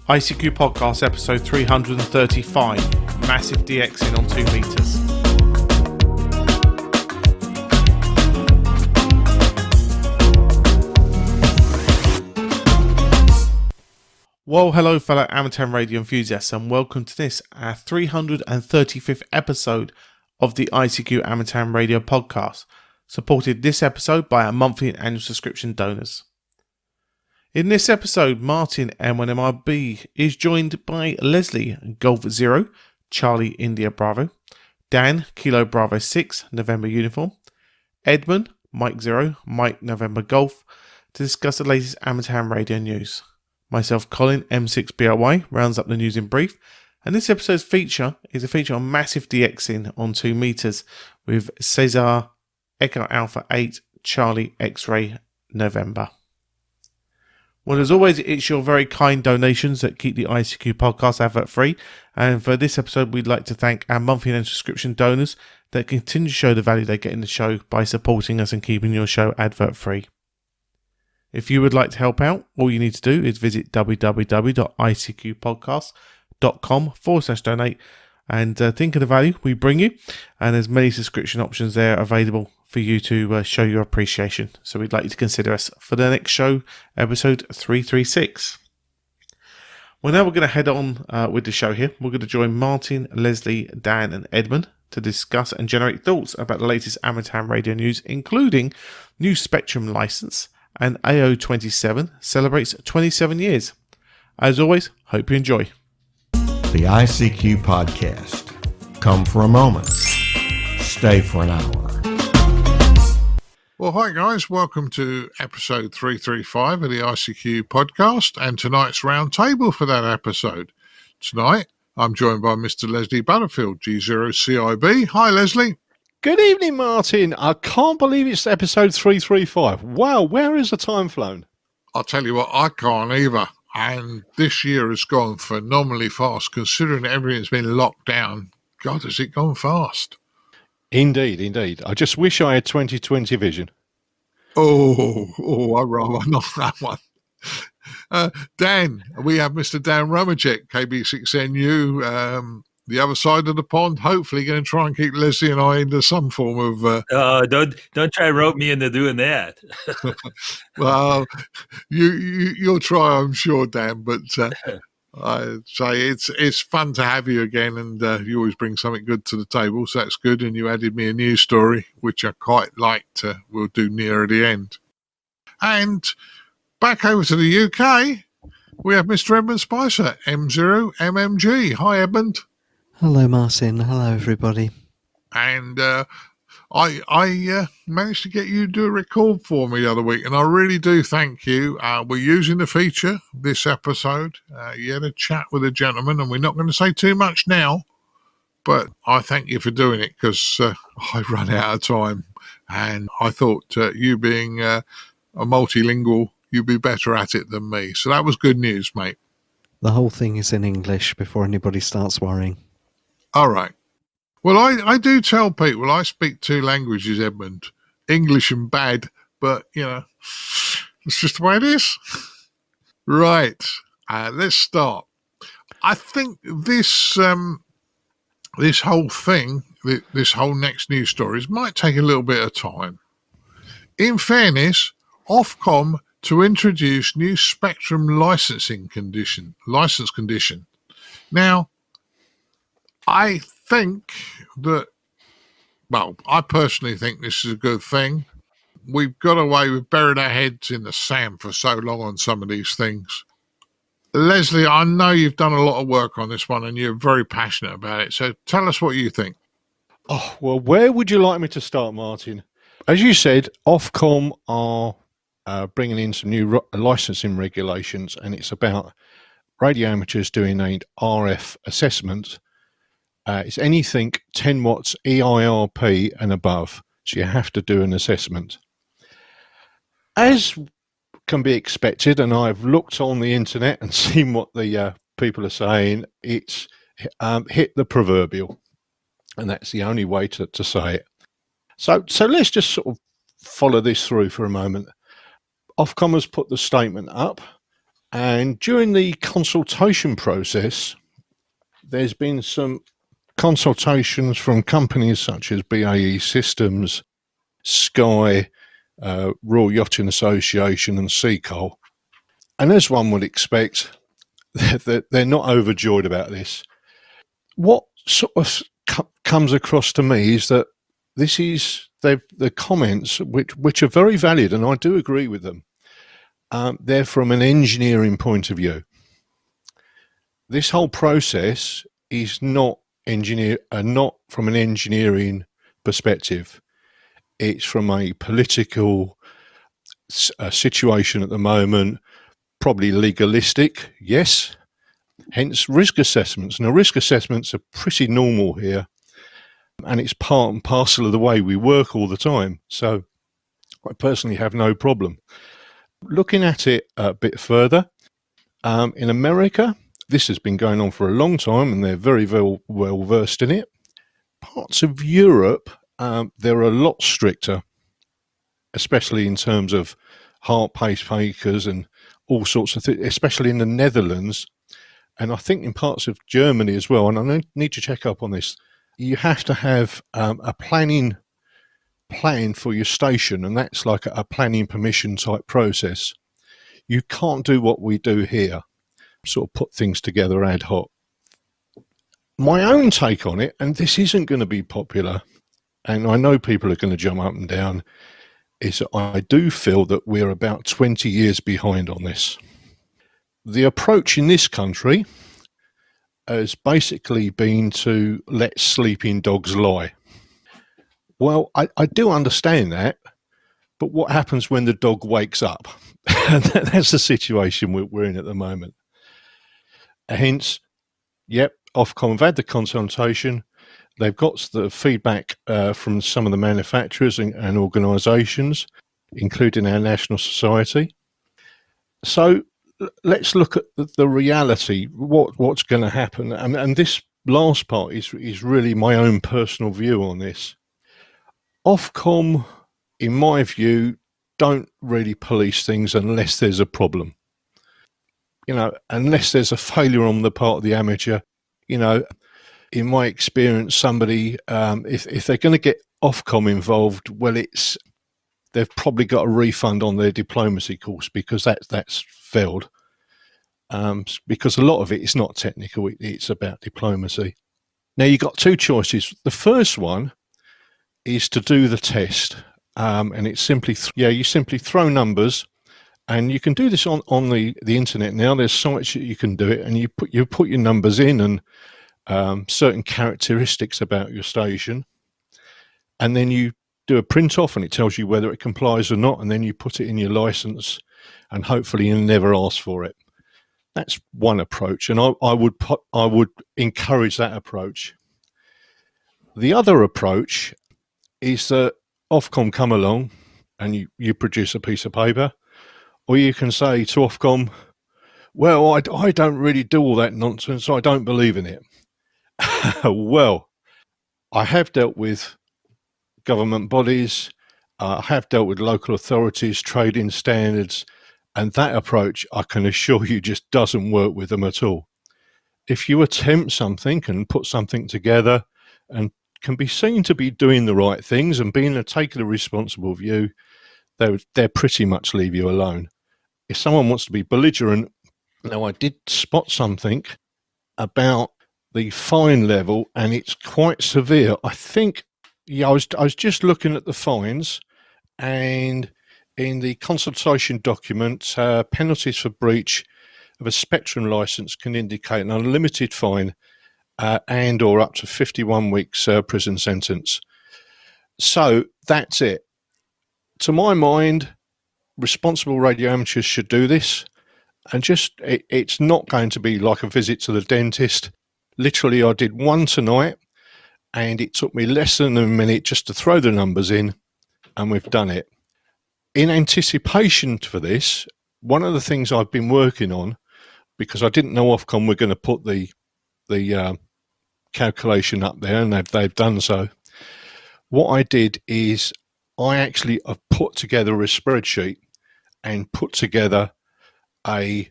ICQ Podcast episode 335, Massive DXing on 2 meters. Well, hello fellow amateur radio enthusiasts, and welcome to this, our 335th episode of the ICQ Amateur Radio Podcast, supported this episode by our monthly and annual subscription donors. In this episode, Martin M0MNG is joined by Leslie Golf 0, Charlie India Bravo, Dan Kilo Bravo 6, November Uniform, Edmund Mike 0, Mike November Golf, to discuss the latest amateur radio news. Myself, Colin M6BOY, rounds up the news in brief, and this episode's feature is a feature on Massive DXing on 2 meters with Cesar Echo Alpha 8, Charlie X-Ray November. Well, as always, it's your very kind donations that keep the ICQ podcast advert free, and for this episode, we'd like to thank our monthly and subscription donors that continue to show the value they get in the show by supporting us and keeping your show advert free. If you would like to help out, all you need to do is visit www.icqpodcast.com/donate and think of the value we bring you. And there's many subscription options there available for you to show your appreciation. So we'd like you to consider us for the next show, episode 336. Well, now we're going to head on with the show here. We're going to join Martin, Leslie, Dan and Edmund to discuss and generate thoughts about the latest amateur radio news, including new Spectrum license, and AO27 celebrates 27 years. As always, hope you enjoy. The ICQ Podcast. Come for a moment. Stay for an hour. Well, hi guys. Welcome to episode 335 of the ICQ Podcast and tonight's roundtable for that episode. Tonight, I'm joined by Mr. Leslie Butterfield G0CIB. Hi, Leslie. Good evening, Martin. I can't believe it's episode 335. Wow, where has the time flown? I'll tell you what, I can't either. And this year has gone phenomenally fast, considering everything's been locked down. God, has it gone fast? Indeed, indeed. I just wish I had 2020 vision. Oh, I'd rather not that one. Dan, we have Mr. Dan Romanchik, KB6NU, the other side of the pond, hopefully going to try and keep Leslie and I into some form of... don't try and rope me into doing that. Well, you'll try, I'm sure, Dan, but I'd say it's fun to have you again, and you always bring something good to the table, so that's good, and you added me a news story, which I quite liked. We'll do nearer the end. And back over to the UK, we have Mr. Edmund Spicer M0MNG. Hi, Edmund. Hello, Martin. Hello, everybody. And I managed to get you to do a record for me the other week, and I really do thank you. We're using the feature this episode. You had a chat with a gentleman, and we're not going to say too much now, but I thank you for doing it because I run out of time, and I thought you being a multilingual, you'd be better at it than me. So that was good news, mate. The whole thing is in English before anybody starts worrying. All right. Well, I do tell people I speak 2 languages, Edmund, English and bad, but, you know, it's just the way it is. Right. Let's start. I think this whole thing, this whole next news stories might take a little bit of time. In fairness, Ofcom to introduce new Spectrum license condition. Now, I think that, well, I personally think this is a good thing. We've got away with burying our heads in the sand for so long on some of these things. Leslie, I know you've done a lot of work on this one and you're very passionate about it. So tell us what you think. Oh, well, where would you like me to start, Martin? As you said, Ofcom are bringing in some new licensing regulations, and it's about radio amateurs doing an RF assessment. It's anything 10 watts EIRP and above, so you have to do an assessment. As can be expected, and I've looked on the internet and seen what the people are saying, it's hit the proverbial, and that's the only way to say it. So let's just sort of follow this through for a moment. Ofcom has put the statement up, And during the consultation process, there's been some consultations from companies such as BAE Systems, Sky, Royal Yachting Association and Seacoal. And as one would expect, they're not overjoyed about this. What sort of comes across to me is that this is the comments, which are very valid, and I do agree with them. They're from an engineering point of view. This whole process is not from an engineering perspective. It's from a political situation at the moment, probably legalistic, yes. Hence risk assessments. Now, risk assessments are pretty normal here, and it's part and parcel of the way we work all the time. So I personally have no problem. Looking at it a bit further, in America, this has been going on for a long time, and they're very, very well versed in it. Parts of Europe, they're a lot stricter, especially in terms of heart pacemakers and all sorts of things, especially in the Netherlands. And I think in parts of Germany as well, and I need to check up on this, you have to have a plan for your station, and that's like a planning permission type process. You can't do what we do here, sort of put things together ad hoc. My own take on it, and this isn't going to be popular, and I know people are going to jump up and down, is that I do feel that we're about 20 years behind on this. The approach in this country has basically been to let sleeping dogs lie. Well, I do understand that, but what happens when the dog wakes up? That's the situation we're in at the moment. Hence, yep, Ofcom have had the consultation. They've got the feedback from some of the manufacturers and organisations, including our National Society. So let's look at the reality, what's going to happen. And this last part is really my own personal view on this. Ofcom, in my view, don't really police things unless there's a problem. You know, unless there's a failure on the part of the amateur. You know, in my experience, somebody, if they're going to get Ofcom involved, well, they've probably got a refund on their diplomacy course, because that's failed. Because a lot of it is not technical, it's about diplomacy. Now, you've got two choices. The first one is to do the test, and it's simply, you simply throw numbers, and you can do this on the internet now. There's sites that you can do it, and you put your numbers in and certain characteristics about your station, and then you do a print off, and it tells you whether it complies or not, and then you put it in your license, and hopefully you'll never ask for it. That's one approach, and I would encourage that approach. The other approach is that Ofcom come along and you produce a piece of paper, or you can say to Ofcom, well, I don't really do all that nonsense, so I don't believe in it. Well, I have dealt with government bodies, I have dealt with local authorities, trading standards, and that approach, I can assure you, just doesn't work with them at all. If you attempt something and put something together and can be seen to be doing the right things and taking a responsible view, they'll pretty much leave you alone. If someone wants to be belligerent, now I did spot something about the fine level, and it's quite severe. I think, I was just looking at the fines, and in the consultation document, penalties for breach of a Spectrum license can indicate an unlimited fine and or up to 51 weeks prison sentence. So that's it. To my mind, responsible radio amateurs should do this, and it's not going to be like a visit to the dentist. Literally, I did one tonight, and it took me less than a minute just to throw the numbers in, and we've done it. In anticipation for this, one of the things I've been working on, because I didn't know Ofcom were going to put the calculation up there, and they've done so. What I did is I actually put together a spreadsheet and put together a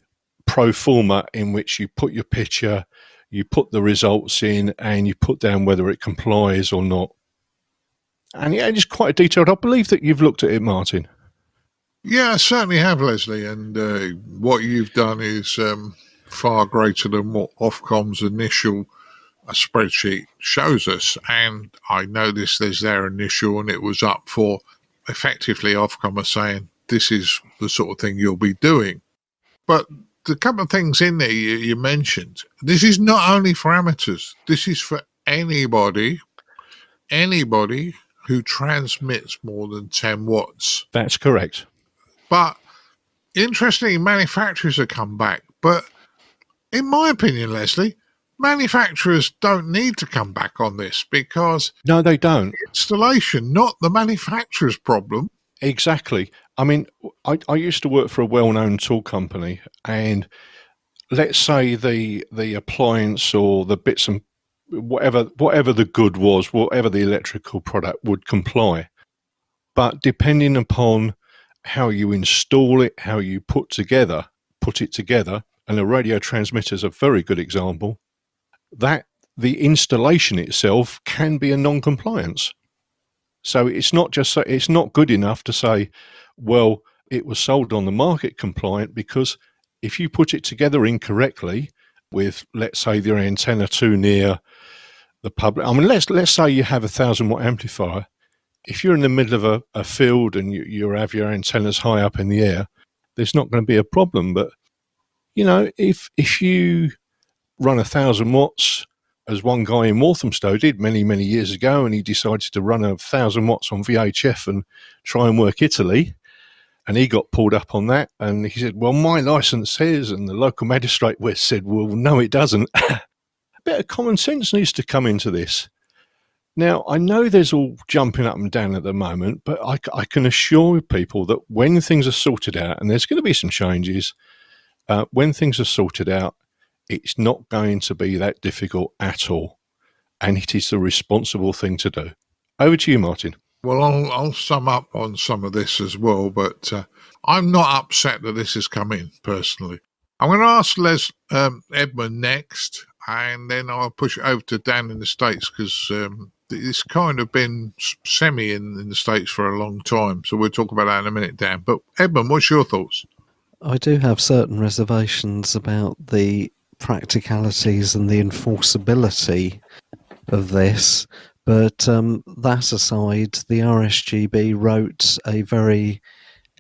pro forma in which you put your picture, you put the results in, and you put down whether it complies or not. And yeah, it's quite detailed. I believe that you've looked at it, Martin. Yeah, I certainly have, Leslie. And what you've done is far greater than what Ofcom's initial spreadsheet shows us. And I noticed there's their initial, and it was up for effectively Ofcom are saying this is the sort of thing you'll be doing. But the couple of things in there you mentioned, this is not only for amateurs. This is for anybody who transmits more than 10 watts. That's correct. But interestingly, manufacturers have come back. But in my opinion, Leslie, manufacturers don't need to come back on this because no, they don't. Installation, not the manufacturer's problem. Exactly. I mean, I used to work for a well-known tool company, and let's say the appliance or the bits and whatever the good was, whatever the electrical product would comply. But depending upon how you install it, how you put it together, and a radio transmitter is a very good example, that the installation itself can be a non-compliance. So it's not good enough to say, well, it was sold on the market compliant, because if you put it together incorrectly with, let's say, your antenna too near the public. I mean, let's say you have a 1,000-watt amplifier. If you're in the middle of a field and you have your antennas high up in the air, there's not going to be a problem. But, you know, if you run 1,000 watts, as one guy in Walthamstow did many, many years ago, and he decided to run 1,000 watts on VHF and try and work Italy, and he got pulled up on that, and he said, well, my license says, and the local magistrate said, well, no, it doesn't. A bit of common sense needs to come into this. Now, I know there's all jumping up and down at the moment, but I can assure people that when things are sorted out, and there's going to be some changes, when things are sorted out, it's not going to be that difficult at all. And it is the responsible thing to do. Over to you, Martin. Well, I'll sum up on some of this as well, but I'm not upset that this has come in, personally. I'm going to ask Edmund next, and then I'll push it over to Dan in the States, because it's kind of been semi in the States for a long time. So we'll talk about that in a minute, Dan. But Edmund, what's your thoughts? I do have certain reservations about the practicalities and the enforceability of this, but that aside, the RSGB wrote a very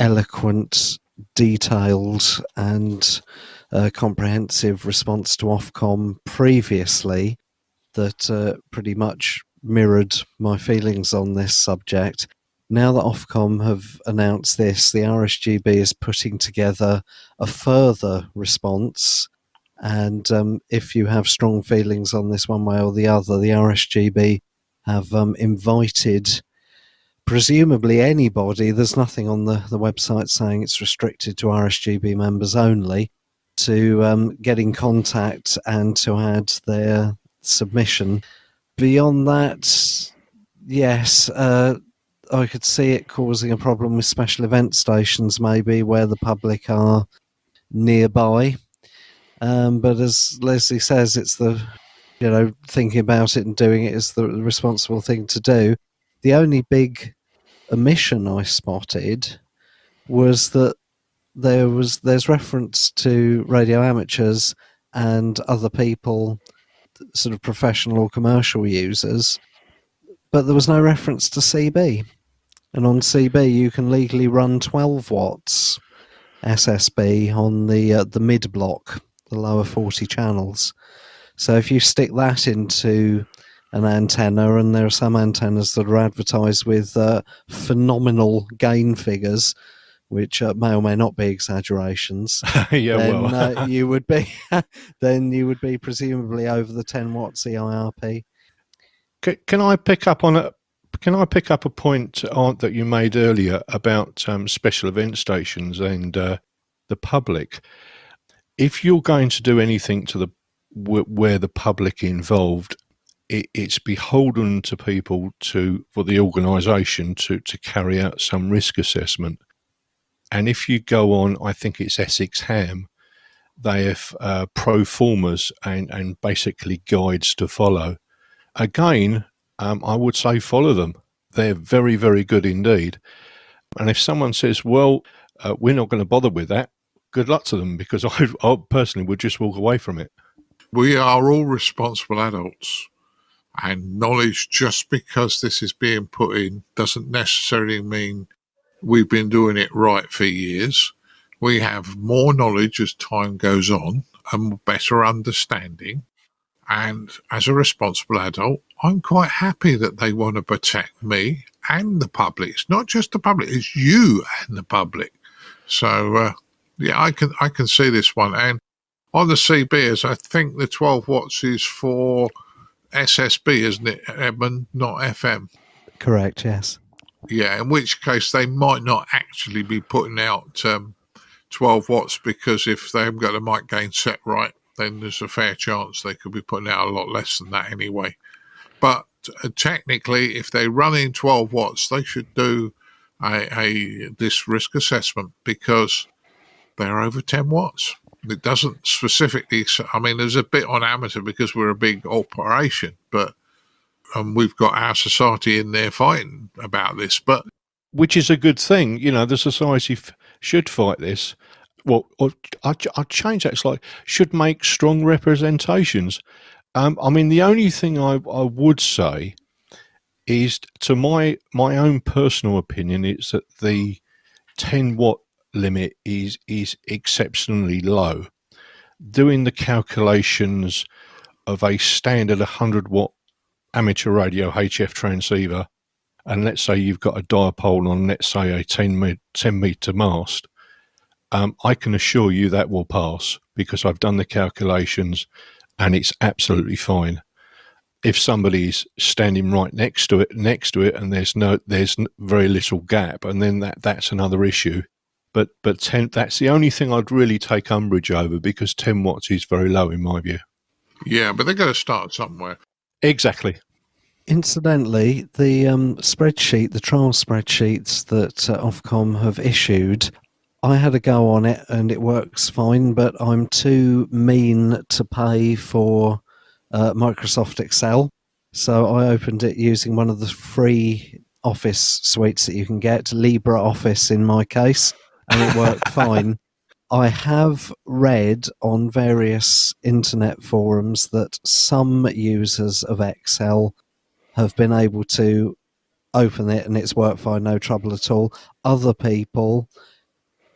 eloquent, detailed and comprehensive response to Ofcom previously that pretty much mirrored my feelings on this subject. Now that Ofcom have announced this, the RSGB is putting together a further response. And if you have strong feelings on this one way or the other, the RSGB have invited presumably anybody, there's nothing on the website saying it's restricted to RSGB members only, to get in contact and to add their submission. Beyond that, yes, I could see it causing a problem with special event stations, maybe, where the public are nearby. But as Leslie says, it's thinking about it and doing it is the responsible thing to do. The only big omission I spotted was that there's reference to radio amateurs and other people, sort of professional or commercial users, but there was no reference to CB. And on CB, you can legally run 12 watts SSB on the mid block, the lower 40 channels. So if you stick that into an antenna, and there are some antennas that are advertised with phenomenal gain figures, which may or may not be exaggerations, then you would be presumably over the 10 watt CIRP. Can I pick up a point that you made earlier about special event stations and the public? If you're going to do anything to where the public involved, it's beholden to people for the organisation to carry out some risk assessment. And if you go on, I think it's Essex Ham, they have pro formas and basically guides to follow. Again, I would say follow them. They're very, very good indeed. And if someone says, well, we're not going to bother with that, good luck to them, because I personally would just walk away from it. We are all responsible adults, and knowledge, just because this is being put in, doesn't necessarily mean we've been doing it right for years. We have more knowledge as time goes on and better understanding. And as a responsible adult, I'm quite happy that they want to protect me and the public. It's not just the public, it's you and the public. So, yeah, I can see this one. And on the CBs, I think the 12 watts is for SSB, isn't it, Edmund, not FM? Correct, yes. Yeah, in which case they might not actually be putting out 12 watts, because if they haven't got the mic gain set right, then there's a fair chance they could be putting out a lot less than that anyway. But technically, if they're running 12 watts, they should do this risk assessment, because they're over 10 watts. It doesn't specifically, I mean, there's a bit on amateur because we're a big operation, but we've got our society in there fighting about this. But which is a good thing. You know, the society should fight this. Well, I'd change that slightly. Should make strong representations. I mean, the only thing I would say is, to my own personal opinion, it's that the 10 watt limit is exceptionally low. Doing the calculations of a standard 100 watt amateur radio HF transceiver, and let's say you've got a dipole on, let's say, a 10 meter mast, I can assure you that will pass, because I've done the calculations and it's absolutely fine. If somebody's standing right next to it, and there's very little gap, and then that's another issue. But 10, that's the only thing I'd really take umbrage over, because 10 watts is very low in my view. yeah, but they're going to start somewhere. Exactly. Incidentally, the spreadsheet, the trial spreadsheets that Ofcom have issued, I had a go on it and it works fine, but I'm too mean to pay for Microsoft Excel. So I opened it using one of the free Office suites that you can get, LibreOffice in my case, and it worked fine. I have read on various internet forums that some users of Excel have been able to open it and it's worked fine, no trouble at all. Other people,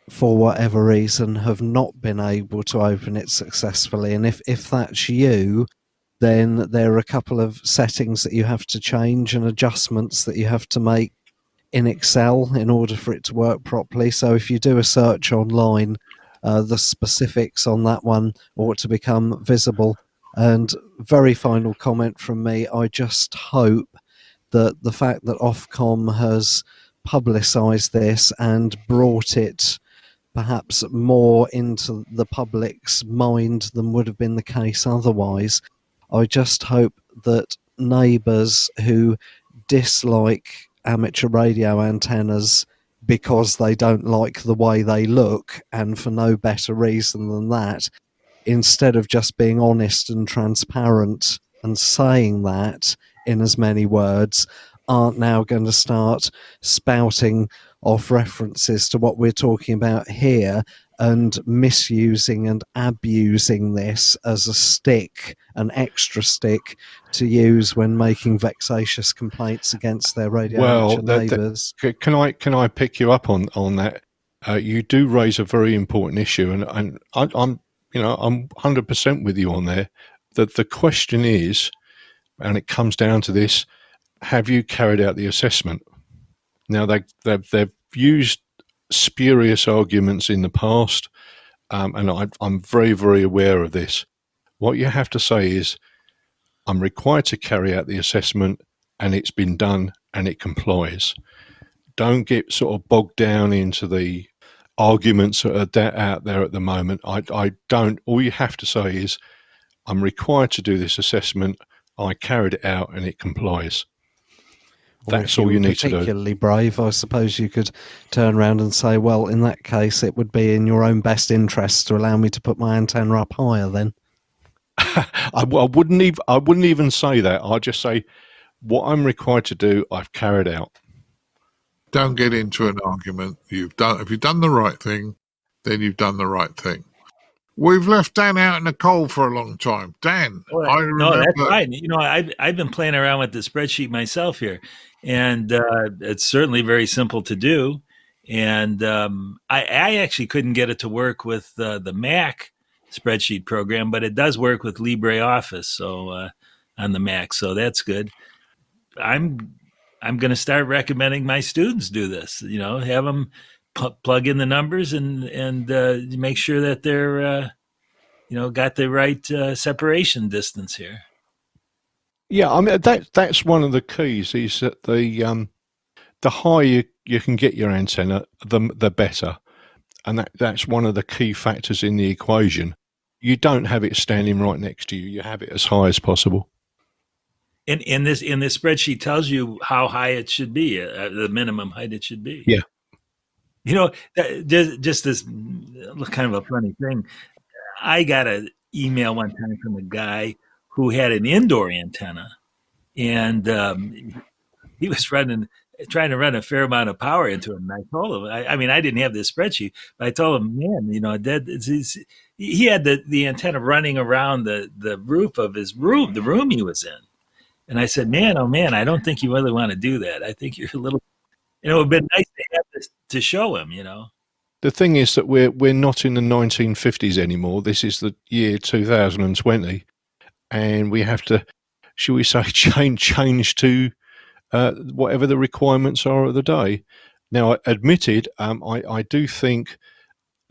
for whatever reason, have not been able to open it successfully. And if that's you, then there are a couple of settings that you have to change and adjustments that you have to make in Excel in order for it to work properly. So if you do a search online, the specifics on that one ought to become visible. And very final comment from me, I just hope that the fact that Ofcom has publicised this and brought it perhaps more into the public's mind than would have been the case otherwise, I just hope that neighbours who dislike amateur radio antennas because they don't like the way they look, and for no better reason than that, instead of just being honest and transparent and saying that in as many words, aren't now going to start spouting off references to what we're talking about here and misusing and abusing this as a stick, an extra stick to use when making vexatious complaints against their radio neighbours. Can I pick you up on that? You do raise a very important issue, and I'm 100% with you on there. That the question is, and it comes down to this: have you carried out the assessment? Now they've used spurious arguments in the past, and I'm very, very aware of this. What you have to say is, I'm required to carry out the assessment, and it's been done, and it complies. Don't get sort of bogged down into the arguments that are out there at the moment. I don't. All you have to say is, I'm required to do this assessment. I carried it out, and it complies. Or That's if you all were you need to do. particularly brave, I suppose you could turn around and say, well, in that case, it would be in your own best interest to allow me to put my antenna up higher then. I wouldn't even say that. I'd just say what I'm required to do, I've carried out. Don't get into an argument. If you've done the right thing, then you've done the right thing. We've left Dan out in the cold for a long time. Dan, I remember. No, that's fine. You know, I've been playing around with the spreadsheet myself here, and it's certainly very simple to do. And I actually couldn't get it to work with the Mac spreadsheet program, but it does work with LibreOffice, so on the Mac, so that's good. I'm going to start recommending my students do this. You know, have them plug in the numbers and make sure that they're got the right separation distance here. Yeah, I mean that's one of the keys is that the higher you can get your antenna, the better, and that's one of the key factors in the equation. You don't have it standing right next to you; you have it as high as possible. And this spreadsheet tells you how high it should be, the minimum height it should be. Yeah. You know, just this kind of a funny thing. I got an email one time from a guy who had an indoor antenna, and he was trying to run a fair amount of power into it. And I told him, I mean, I didn't have this spreadsheet, but I told him, man, you know, he had the antenna running around the roof of his room, the room he was in. And I said, man, oh man, I don't think you really want to do that. I think you're a little, it would have been nice to have this to show him, you know. The thing is that we're not in the 1950s anymore. This is the year 2020, and we have to, shall we say, change to whatever the requirements are of the day. Now, admitted, I do think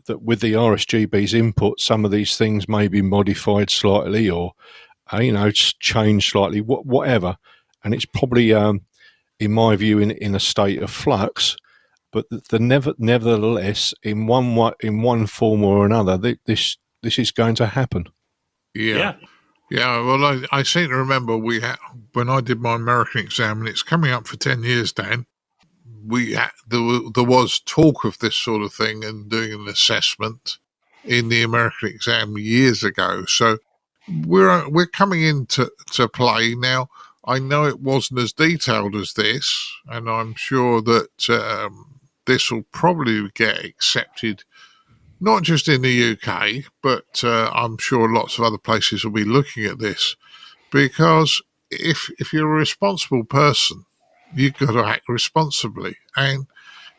that with the RSGB's input, some of these things may be modified slightly or, changed slightly, whatever. And it's probably, in my view, in a state of flux. But nevertheless, in one form or another, this is going to happen. Yeah. Well, I seem to remember when I did my American exam, and it's coming up for 10 years, Dan. There was talk of this sort of thing and doing an assessment in the American exam years ago. So we're coming into play now. I know it wasn't as detailed as this, and I'm sure that this will probably get accepted, not just in the UK, but I'm sure lots of other places will be looking at this, because if you're a responsible person, you've got to act responsibly, and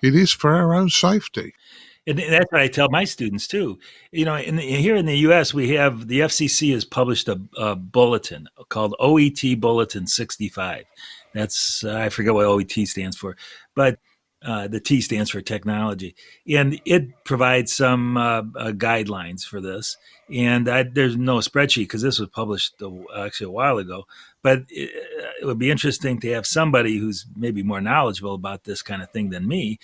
it is for our own safety. And that's what I tell my students too. You know, here in the U.S., we have the FCC has published a bulletin called OET Bulletin 65. That's I forget what OET stands for, but the T stands for technology, and it provides some guidelines for this. And there's no spreadsheet because this was published actually a while ago. But it would be interesting to have somebody who's maybe more knowledgeable about this kind of thing than me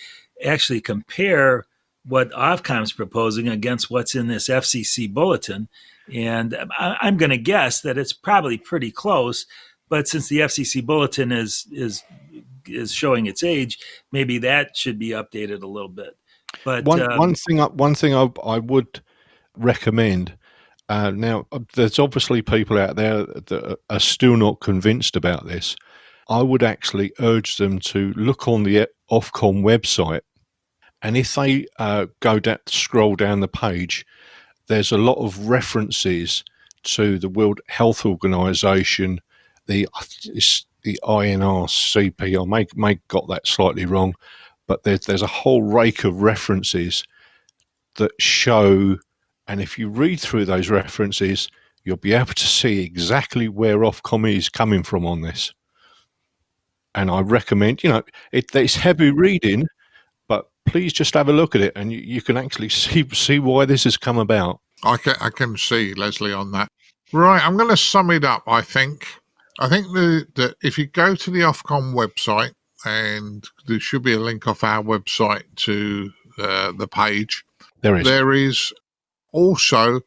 actually compare what Ofcom's proposing against what's in this FCC bulletin. And I'm going to guess that it's probably pretty close. But since the FCC bulletin is showing its age, maybe that should be updated a little bit. But one thing I would recommend. Now, there's obviously people out there that are still not convinced about this. I would actually urge them to look on the Ofcom website, and if they scroll down the page, there's a lot of references to the World Health Organization, the INRCP. I may got that slightly wrong, but there's a whole rake of references that show, and if you read through those references, you'll be able to see exactly where Ofcom is coming from on this. And I recommend, it's heavy reading, but please just have a look at it, and you can actually see why this has come about. I can see, Leslie, on that. Right, I'm going to sum it up, I think. I think that if you go to the Ofcom website, and there should be a link off our website to the page. There is also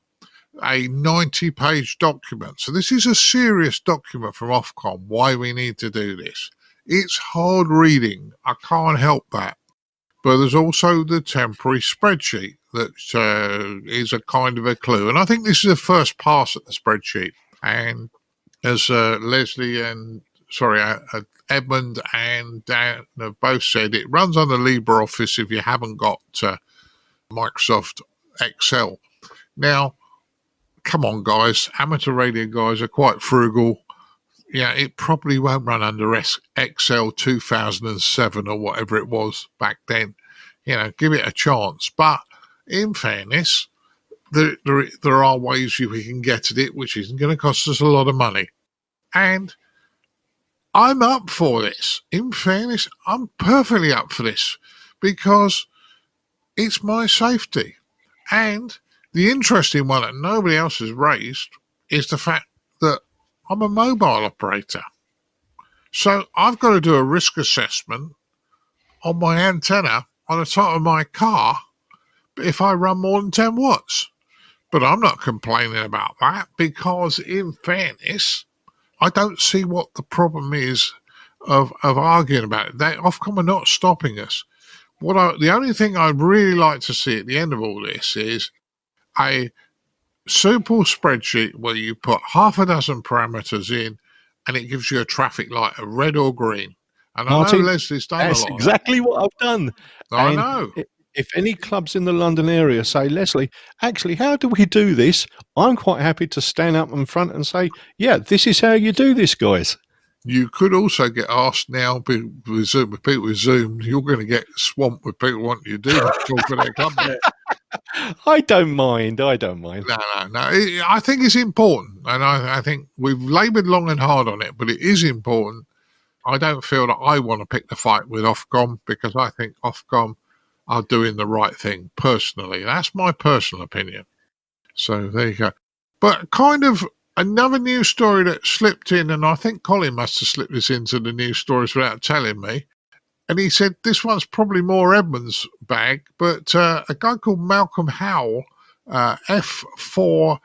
a 90-page document. So this is a serious document from Ofcom, why we need to do this. It's hard reading. I can't help that. But there's also the temporary spreadsheet that is a kind of a clue. And I think this is the first pass at the spreadsheet. And as Edmund and Dan have both said, it runs under LibreOffice if you haven't got Microsoft Excel. Now, come on, guys. Amateur radio guys are quite frugal. Yeah, it probably won't run under Excel 2007 or whatever it was back then. Give it a chance. But in fairness, there are ways we can get at it, which isn't going to cost us a lot of money. And I'm up for this. In fairness, I'm perfectly up for this because it's my safety. And the interesting one that nobody else has raised is the fact that I'm a mobile operator. So I've got to do a risk assessment on my antenna on the top of my car if I run more than 10 watts. But I'm not complaining about that because, in fairness, I don't see what the problem is of arguing about it. They Ofcom are not stopping us. The only thing I'd really like to see at the end of all this is a simple spreadsheet where you put half a dozen parameters in and it gives you a traffic light of red or green. And Martin, I know Leslie's done a lot. That's exactly what I've done. I know. If any clubs in the London area say, Leslie, actually, how do we do this? I'm quite happy to stand up in front and say, yeah, this is how you do this, guys. You could also get asked now with people with Zoom, you're going to get swamped with people wanting you to do that talk for their club. I don't mind. No. I think it's important. And I think we've laboured long and hard on it, but it is important. I don't feel that I want to pick the fight with Ofcom because I think Ofcom are doing the right thing personally. That's my personal opinion. So there you go. But kind of another news story that slipped in, and I think Colin must have slipped this into the news stories without telling me. And he said this one's probably more Edmund's bag, but a guy called Malcolm Howell, F4VRX,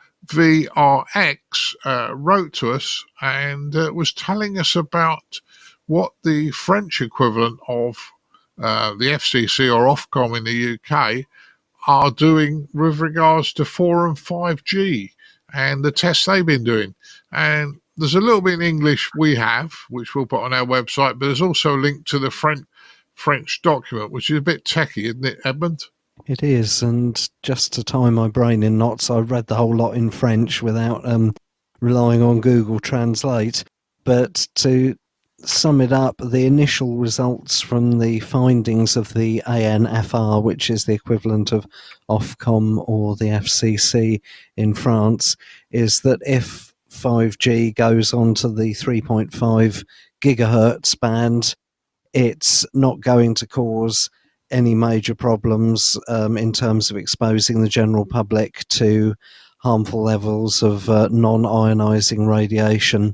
wrote to us and was telling us about what the French equivalent of the FCC or Ofcom in the UK are doing with regards to 4 and 5G and the tests they've been doing. And there's a little bit in English we have, which we'll put on our website, but there's also a link to the French document, which is a bit techie, isn't it, Edmund? It is, and just to tie my brain in knots, I read the whole lot in French without relying on Google Translate. But to sum it up, the initial results from the findings of the ANFR, which is the equivalent of Ofcom or the FCC in France, is that if 5G goes on to the 3.5 gigahertz band, it's not going to cause any major problems in terms of exposing the general public to harmful levels of non-ionizing radiation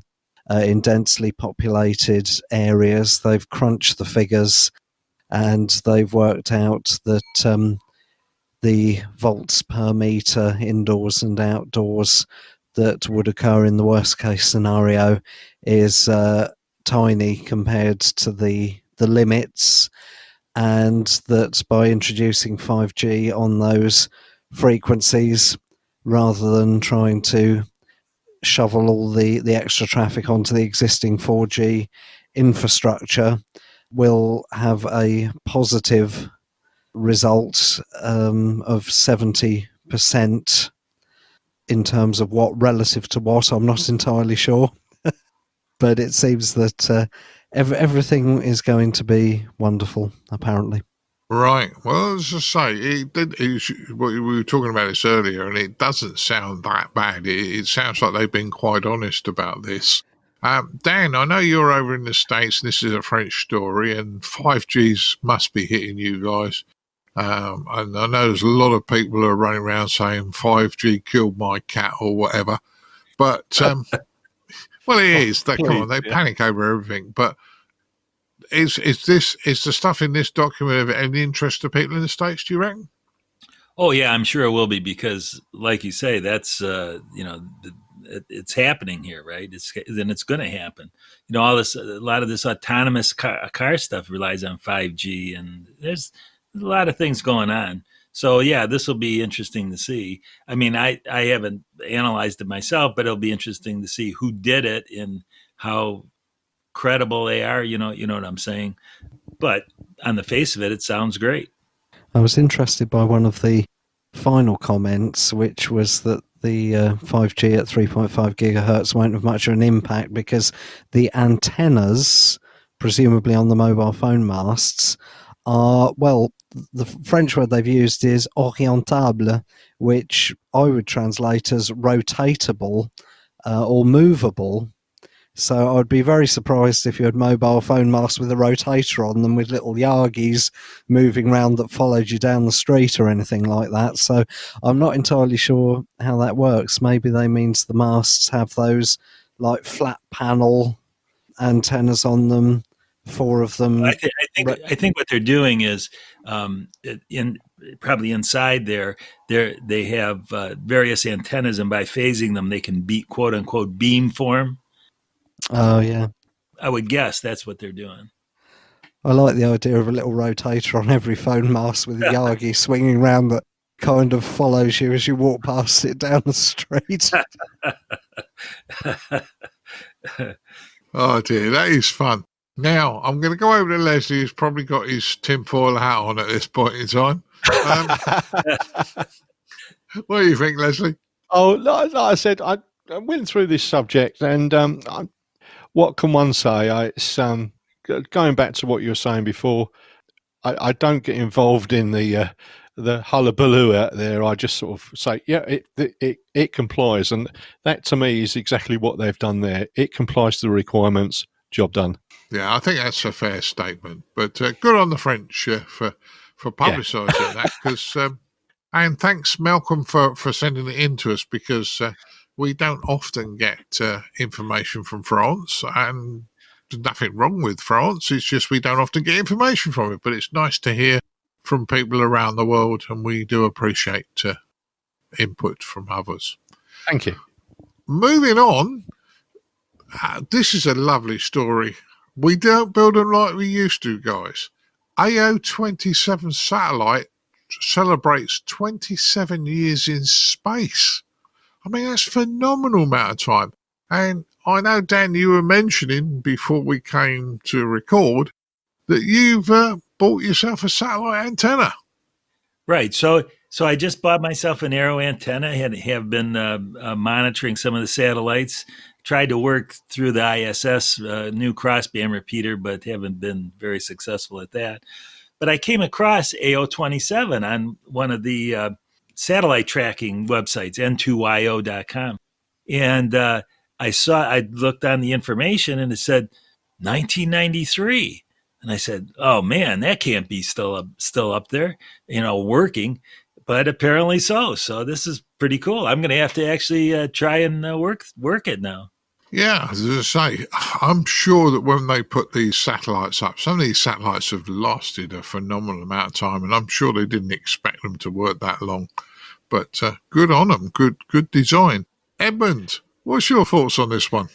in densely populated areas. They've crunched the figures and they've worked out that the volts per meter indoors and outdoors that would occur in the worst case scenario is tiny compared to the limits, and that by introducing 5G on those frequencies rather than trying to shovel all the extra traffic onto the existing 4G infrastructure will have a positive result of 70% in terms of what relative to what, I'm not entirely sure. But it seems that everything is going to be wonderful, apparently. Right. Well, as I say, we were talking about this earlier, and it doesn't sound that bad. It sounds like they've been quite honest about this. Dan, I know you're over in the States, and this is a French story, and 5Gs must be hitting you guys. And I know there's a lot of people who are running around saying 5G killed my cat or whatever. But, well, it is. They panic over everything. But is the stuff in this document of any interest to people in the States, do you reckon? Oh, yeah, I'm sure it will be because, like you say, that's, it's happening here, right? Then it's going to happen. You know, a lot of this autonomous car stuff relies on 5G, and there's a lot of things going on. So yeah, this will be interesting to see. I mean, I haven't analyzed it myself, but it'll be interesting to see who did it and how credible they are. You know what I'm saying? But on the face of it, it sounds great. I was interested by one of the final comments, which was that the 5G at 3.5 gigahertz won't have much of an impact because the antennas, presumably on the mobile phone masts, are, well, the French word they've used is orientable, which I would translate as rotatable or movable. So I'd be very surprised if you had mobile phone masts with a rotator on them with little Yagis moving around that followed you down the street or anything like that. So I'm not entirely sure how that works. Maybe they means the masts have those like flat panel antennas on them, 4 of them. I think what they're doing is probably inside there they have various antennas, and by phasing them, they can quote unquote beam form. Oh, yeah. I would guess that's what they're doing. I like the idea of a little rotator on every phone mast with a Yagi swinging around that kind of follows you as you walk past it down the street. Oh, dear. That is fun. Now, I'm going to go over to Leslie, who's probably got his tinfoil hat on at this point in time. What do you think, Leslie? Oh, like I said, I went through this subject, and what can one say? It's going back to what you were saying before. I don't get involved in the hullabaloo out there. I just sort of say, yeah, it complies, and that to me is exactly what they've done there. It complies to the requirements. Job done. Yeah, I think that's a fair statement. But good on the French for publicising that. Because and thanks, Malcolm, for sending it in to us, because we don't often get information from France, and there's nothing wrong with France. It's just we don't often get information from it. But it's nice to hear from people around the world, and we do appreciate input from others. Thank you. Moving on, this is a lovely story. We don't build them like we used to, guys. AO27 satellite celebrates 27 years in space. I mean, that's a phenomenal amount of time. And I know, Dan, you were mentioning before we came to record that you've bought yourself a satellite antenna. Right. So I just bought myself an Arrow antenna. I have been monitoring some of the satellites. Tried to work through the ISS new crossband repeater, but haven't been very successful at that. But I came across AO27 on one of the satellite tracking websites, n2yo.com. And I looked on the information, and it said 1993. And I said, oh man, that can't be still up there, working. But apparently so. So this is pretty cool. I'm going to have to actually try and work it now. Yeah, as I say, I'm sure that when they put these satellites up, some of these satellites have lasted a phenomenal amount of time, and I'm sure they didn't expect them to work that long. But good on them, good design. Edmund, what's your thoughts on this one?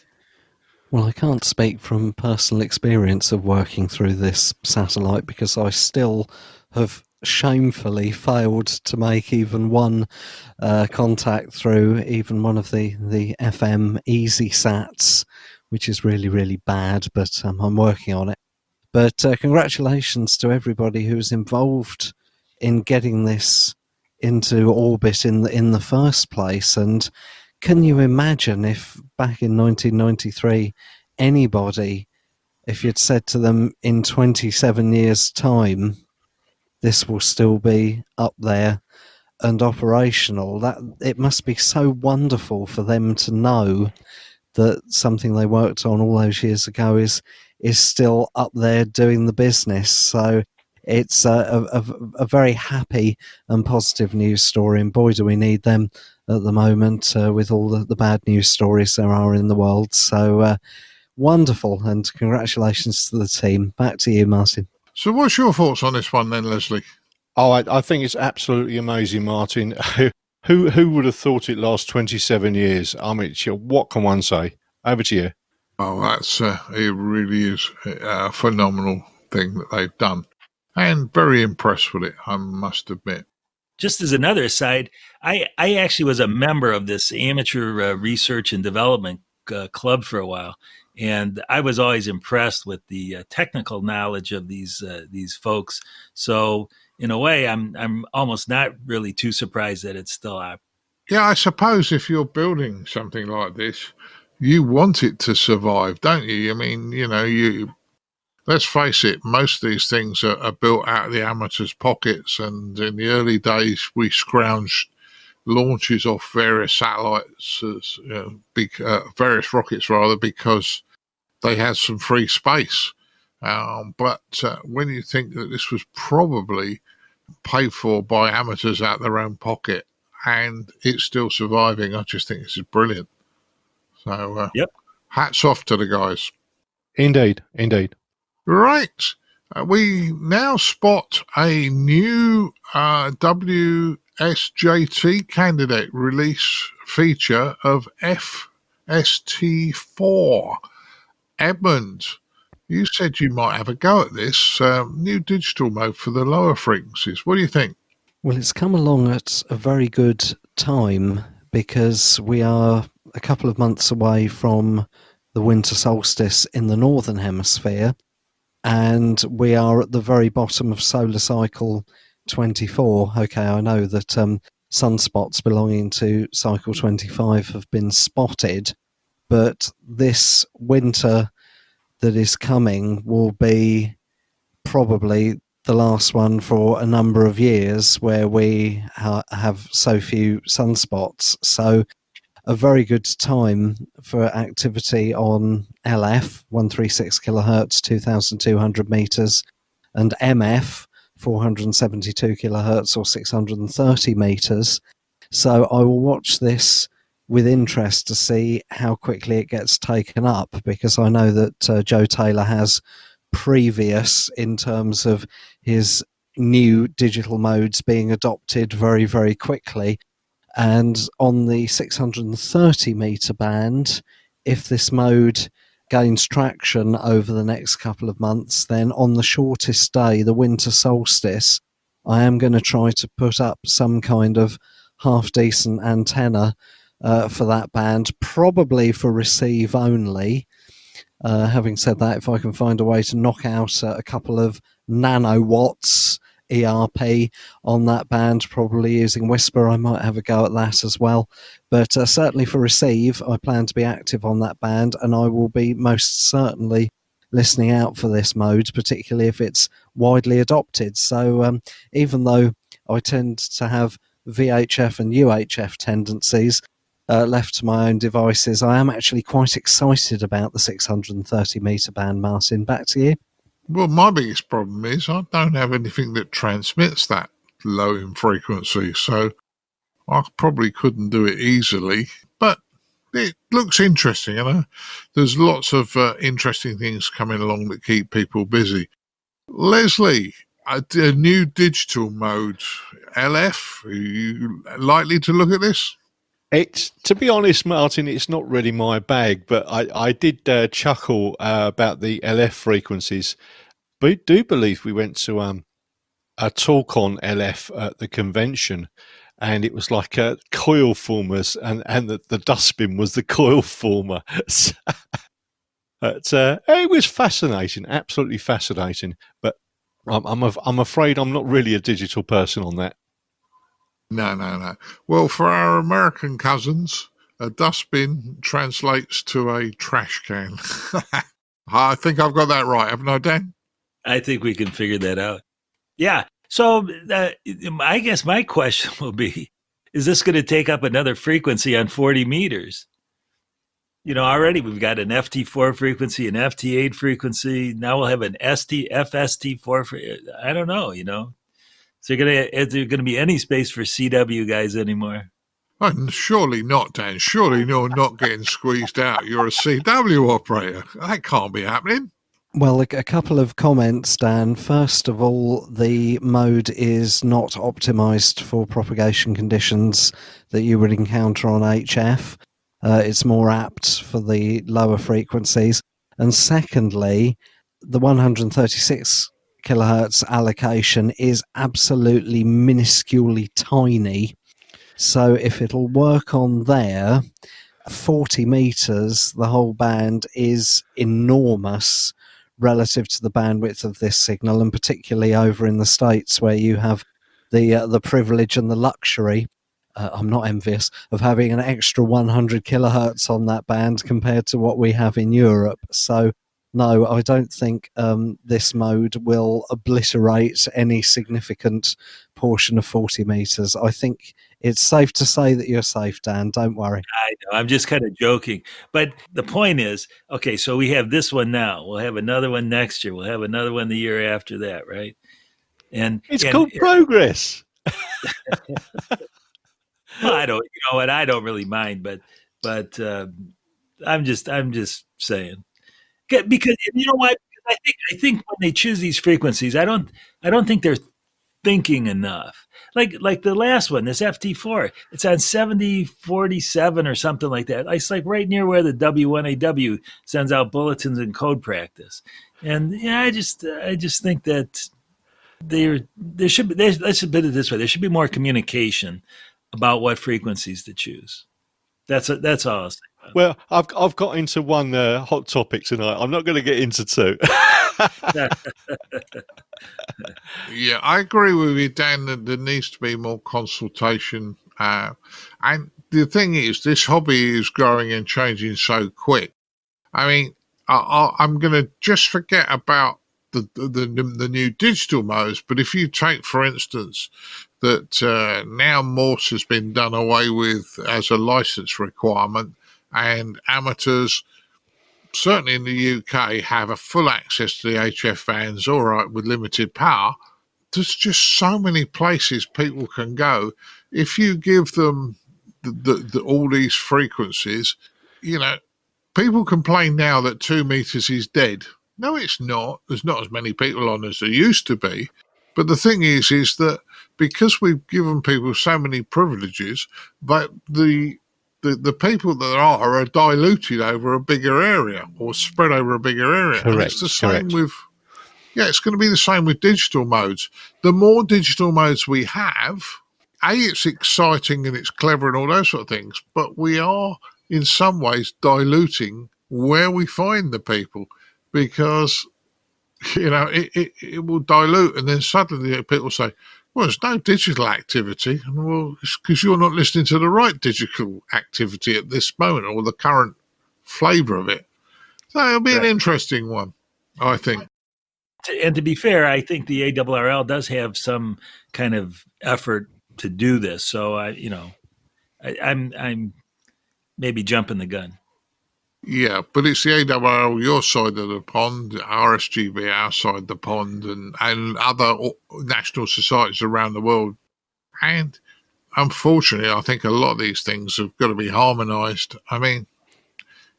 Well, I can't speak from personal experience of working through this satellite because I still have shamefully failed to make even one contact through even one of the FM easy sats, which is really, really bad, but I'm working on it. But congratulations to everybody who's involved in getting this into orbit in the first place. And can you imagine if back in 1993 anybody, if you'd said to them in 27 years time this will still be up there and operational, that it must be so wonderful for them to know that something they worked on all those years ago is still up there doing the business. So it's a very happy and positive news story, and boy do we need them at the moment with all the bad news stories there are in the world. So wonderful, and congratulations to the team. Back to you, Martin. So what's your thoughts on this one then, Leslie? Oh, I think it's absolutely amazing, Martin. Who would have thought it lasts 27 years? I mean, what can one say? Over to you. Oh, that's it really is a phenomenal thing that they've done. And very impressed with it, I must admit. Just as another aside, I actually was a member of this amateur research and development club for a while, and I was always impressed with the technical knowledge of these folks. So in a way, I'm almost not really too surprised that it's still out. Yeah, I suppose if you're building something like this, you want it to survive, don't you? I mean, let's face it, most of these things are built out of the amateurs' pockets, and in the early days, we scrounged launches off various satellites, various rockets rather, because they had some free space. But when you think that this was probably paid for by amateurs out of their own pocket, and it's still surviving, I just think this is brilliant. So, Yep. Hats off to the guys. Indeed. Right. We now spot a new WSJT candidate release feature of FST4. Edmund, you said you might have a go at this new digital mode for the lower frequencies. What do you think? Well, it's come along at a very good time because we are a couple of months away from the winter solstice in the northern hemisphere, and we are at the very bottom of solar cycle 24. Okay, I know that sunspots belonging to cycle 25 have been spotted, but this winter that is coming will be probably the last one for a number of years where we have so few sunspots. So a very good time for activity on LF, 136 kilohertz, 2,200 meters, and MF, 472 kilohertz or 630 meters. So I will watch this with interest to see how quickly it gets taken up, because I know that Joe Taylor has previous in terms of his new digital modes being adopted very, very quickly. And on the 630 meter band, if this mode gains traction over the next couple of months, then on the shortest day, the winter solstice, I am going to try to put up some kind of half decent antenna for that band, probably for receive only. Having said that, if I can find a way to knock out a couple of nanowatts ERP on that band, probably using Whisper, I might have a go at that as well. But certainly for receive, I plan to be active on that band, and I will be most certainly listening out for this mode, particularly if it's widely adopted. So even though I tend to have VHF and UHF tendencies left to my own devices, I am actually quite excited about the 630 meter band. Martin, back to you. Well, my biggest problem is I don't have anything that transmits that low in frequency, so I probably couldn't do it easily. But it looks interesting, There's lots of interesting things coming along that keep people busy. Leslie, a new digital mode, LF, are you likely to look at this? It's, to be honest, Martin, it's not really my bag, but I did chuckle about the LF frequencies. But I do believe we went to a talk on LF at the convention, and it was like coil formers, and the dustbin was the coil former. But it was fascinating, absolutely fascinating. But I'm afraid I'm not really a digital person on that. No. Well, for our American cousins, a dustbin translates to a trash can. I think I've got that right, haven't I, Dan? I think we can figure that out. Yeah. So I guess my question will be, is this going to take up another frequency on 40 meters? Already we've got an FT4 frequency, an FT8 frequency. Now we'll have an FST4. I don't know, Is there going to be any space for CW guys anymore? Oh, surely not, Dan. Surely you're not getting squeezed out. You're a CW operator. That can't be happening. Well, a couple of comments, Dan. First of all, the mode is not optimized for propagation conditions that you would encounter on HF. It's more apt for the lower frequencies. And secondly, the 136 kilohertz allocation is absolutely minusculely tiny. So if it'll work on there, 40 meters, the whole band is enormous relative to the bandwidth of this signal, and particularly over in the States where you have the privilege and the luxury, I'm not envious, of having an extra 100 kilohertz on that band compared to what we have in Europe. So no, I don't think this mode will obliterate any significant portion of 40 meters. I think it's safe to say that you're safe, Dan. Don't worry. I know. I'm just kind of joking. But the point is, okay, so we have this one now. We'll have another one next year. We'll have another one the year after that, right? And It's called progress. Well, I don't, you know what? I don't really mind, but I'm just saying. Because you know what? I think when they choose these frequencies, I don't think they're thinking enough. Like the last one, this FT4, it's on 7047 or something like that. It's like right near where the W1AW sends out bulletins and code practice. And yeah, I just think that there should be. Let's put it this way: there should be more communication about what frequencies to choose. That's all I'll say. Well, I've got into one hot topic tonight. I'm not going to get into two. Yeah, I agree with you, Dan, that there needs to be more consultation. And the thing is, this hobby is growing and changing so quick. I mean, I'm going to just forget about the new digital modes. But if you take, for instance, that now Morse has been done away with as a license requirement, and amateurs, certainly in the UK, have a full access to the HF bands, all right, with limited power. There's just so many places people can go. If you give them all these frequencies, you know, people complain now that 2 meters is dead. No, it's not. There's not as many people on as there used to be. But the thing is that because we've given people so many privileges, but the people that are diluted over a bigger area or spread over a bigger area. Correct. And it's the same with, it's going to be the same with digital modes. The more digital modes we have, it's exciting and it's clever and all those sort of things, but we are in some ways diluting where we find the people, because, you know, it will dilute, and then suddenly people say, well, there's no digital activity. And well, it's because you're not listening to the right digital activity at this moment, or the current flavour of it. So it'll be an interesting one, I think. And to be fair, I think the ARRL does have some kind of effort to do this. So I'm maybe jumping the gun. Yeah, but it's the ARRL your side of the pond, RSGB our side of the pond, and other national societies around the world. And unfortunately, I think a lot of these things have got to be harmonised. I mean,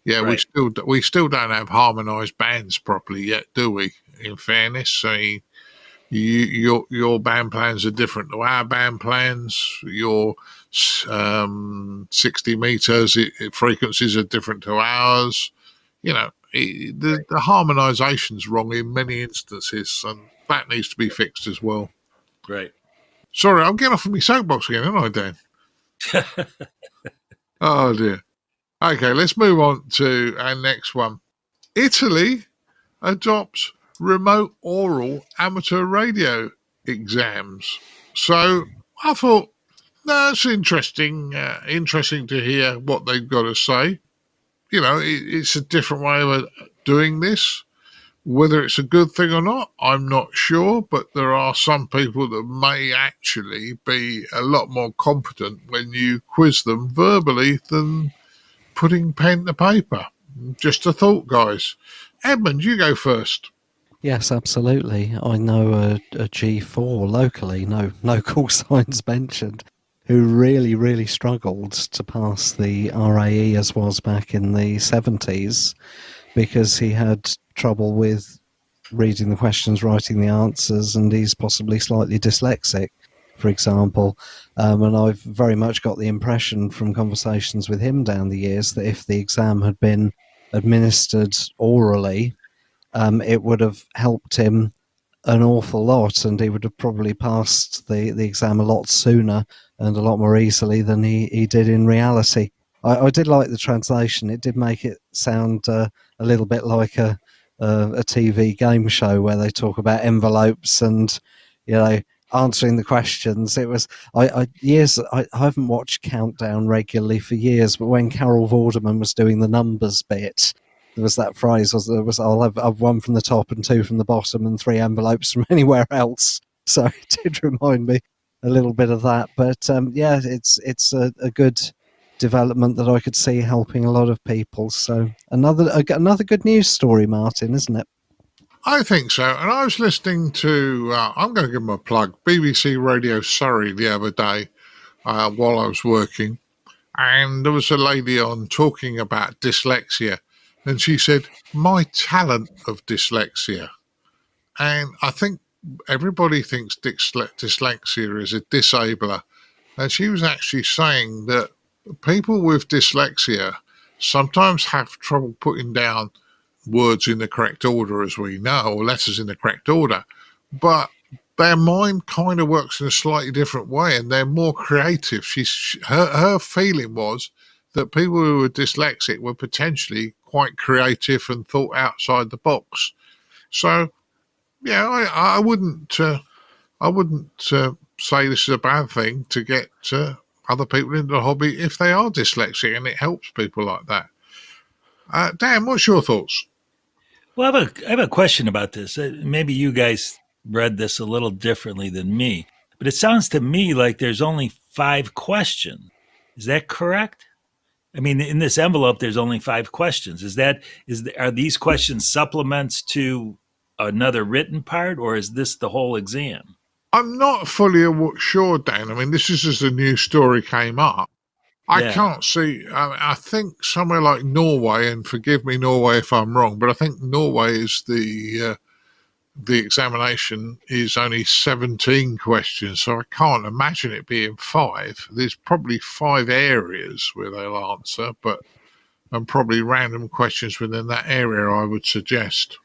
right. we still don't have harmonised bands properly yet, do we? In fairness, I mean, your band plans are different to our band plans. Your 60 meters frequencies are different to ours. You know, the harmonisation's wrong in many instances, and that needs to be fixed as well. Right. Sorry, I'm getting off of my soapbox again, aren't I, Dan? Oh dear. Okay, let's move on to our next one. Italy adopts remote oral amateur radio exams. So I thought, that's interesting. Interesting to hear what they've got to say. You know, it's a different way of doing this. Whether it's a good thing or not, I'm not sure, but there are some people that may actually be a lot more competent when you quiz them verbally than putting pen to paper. Just a thought, guys. Edmund, you go first. Yes, absolutely. I know a G4 locally, no call signs mentioned, who really, really struggled to pass the RAE as was back in the 70s because he had trouble with reading the questions, writing the answers, and he's possibly slightly dyslexic, for example. And I've very much got the impression from conversations with him down the years that if the exam had been administered orally, it would have helped him an awful lot, and he would have probably passed the exam a lot sooner and a lot more easily than he did in reality. I did like the translation. It did make it sound a little bit like a TV game show where they talk about envelopes and, you know, answering the questions. It was I haven't watched Countdown regularly for years, but when Carol Vorderman was doing the numbers bit, there was that phrase, I'll have one from the top and two from the bottom and 3 envelopes from anywhere else. So it did remind me a little bit of that. But yeah, it's a good development that I could see helping a lot of people. So another good news story, Martin, isn't it? I think so. And I was listening to, I'm going to give them a plug, BBC Radio Surrey the other day while I was working. And there was a lady on talking about dyslexia. And she said, my talent of dyslexia. And I think everybody thinks dyslexia is a disabler. And she was actually saying that people with dyslexia sometimes have trouble putting down words in the correct order, as we know, or letters in the correct order. But their mind kind of works in a slightly different way, and they're more creative. Her feeling was that people who were dyslexic were potentially quite creative and thought outside the box. So, yeah, I wouldn't say this is a bad thing to get other people into the hobby if they are dyslexic, and it helps people like that. Dan, what's your thoughts? Well, I have a question about this. Maybe you guys read this a little differently than me, but it sounds to me like there's only 5 questions. Is that correct? I mean, in this envelope, there's only 5 questions. Are these questions supplements to another written part, or is this the whole exam? I'm not fully sure, Dan. I mean, this is as a new story came up. I can't see. I think somewhere like Norway, and forgive me, Norway, if I'm wrong, but I think Norway is the examination is only 17 questions, so I can't imagine it being 5. There's probably 5 areas where they'll answer, and probably random questions within that area, I would suggest.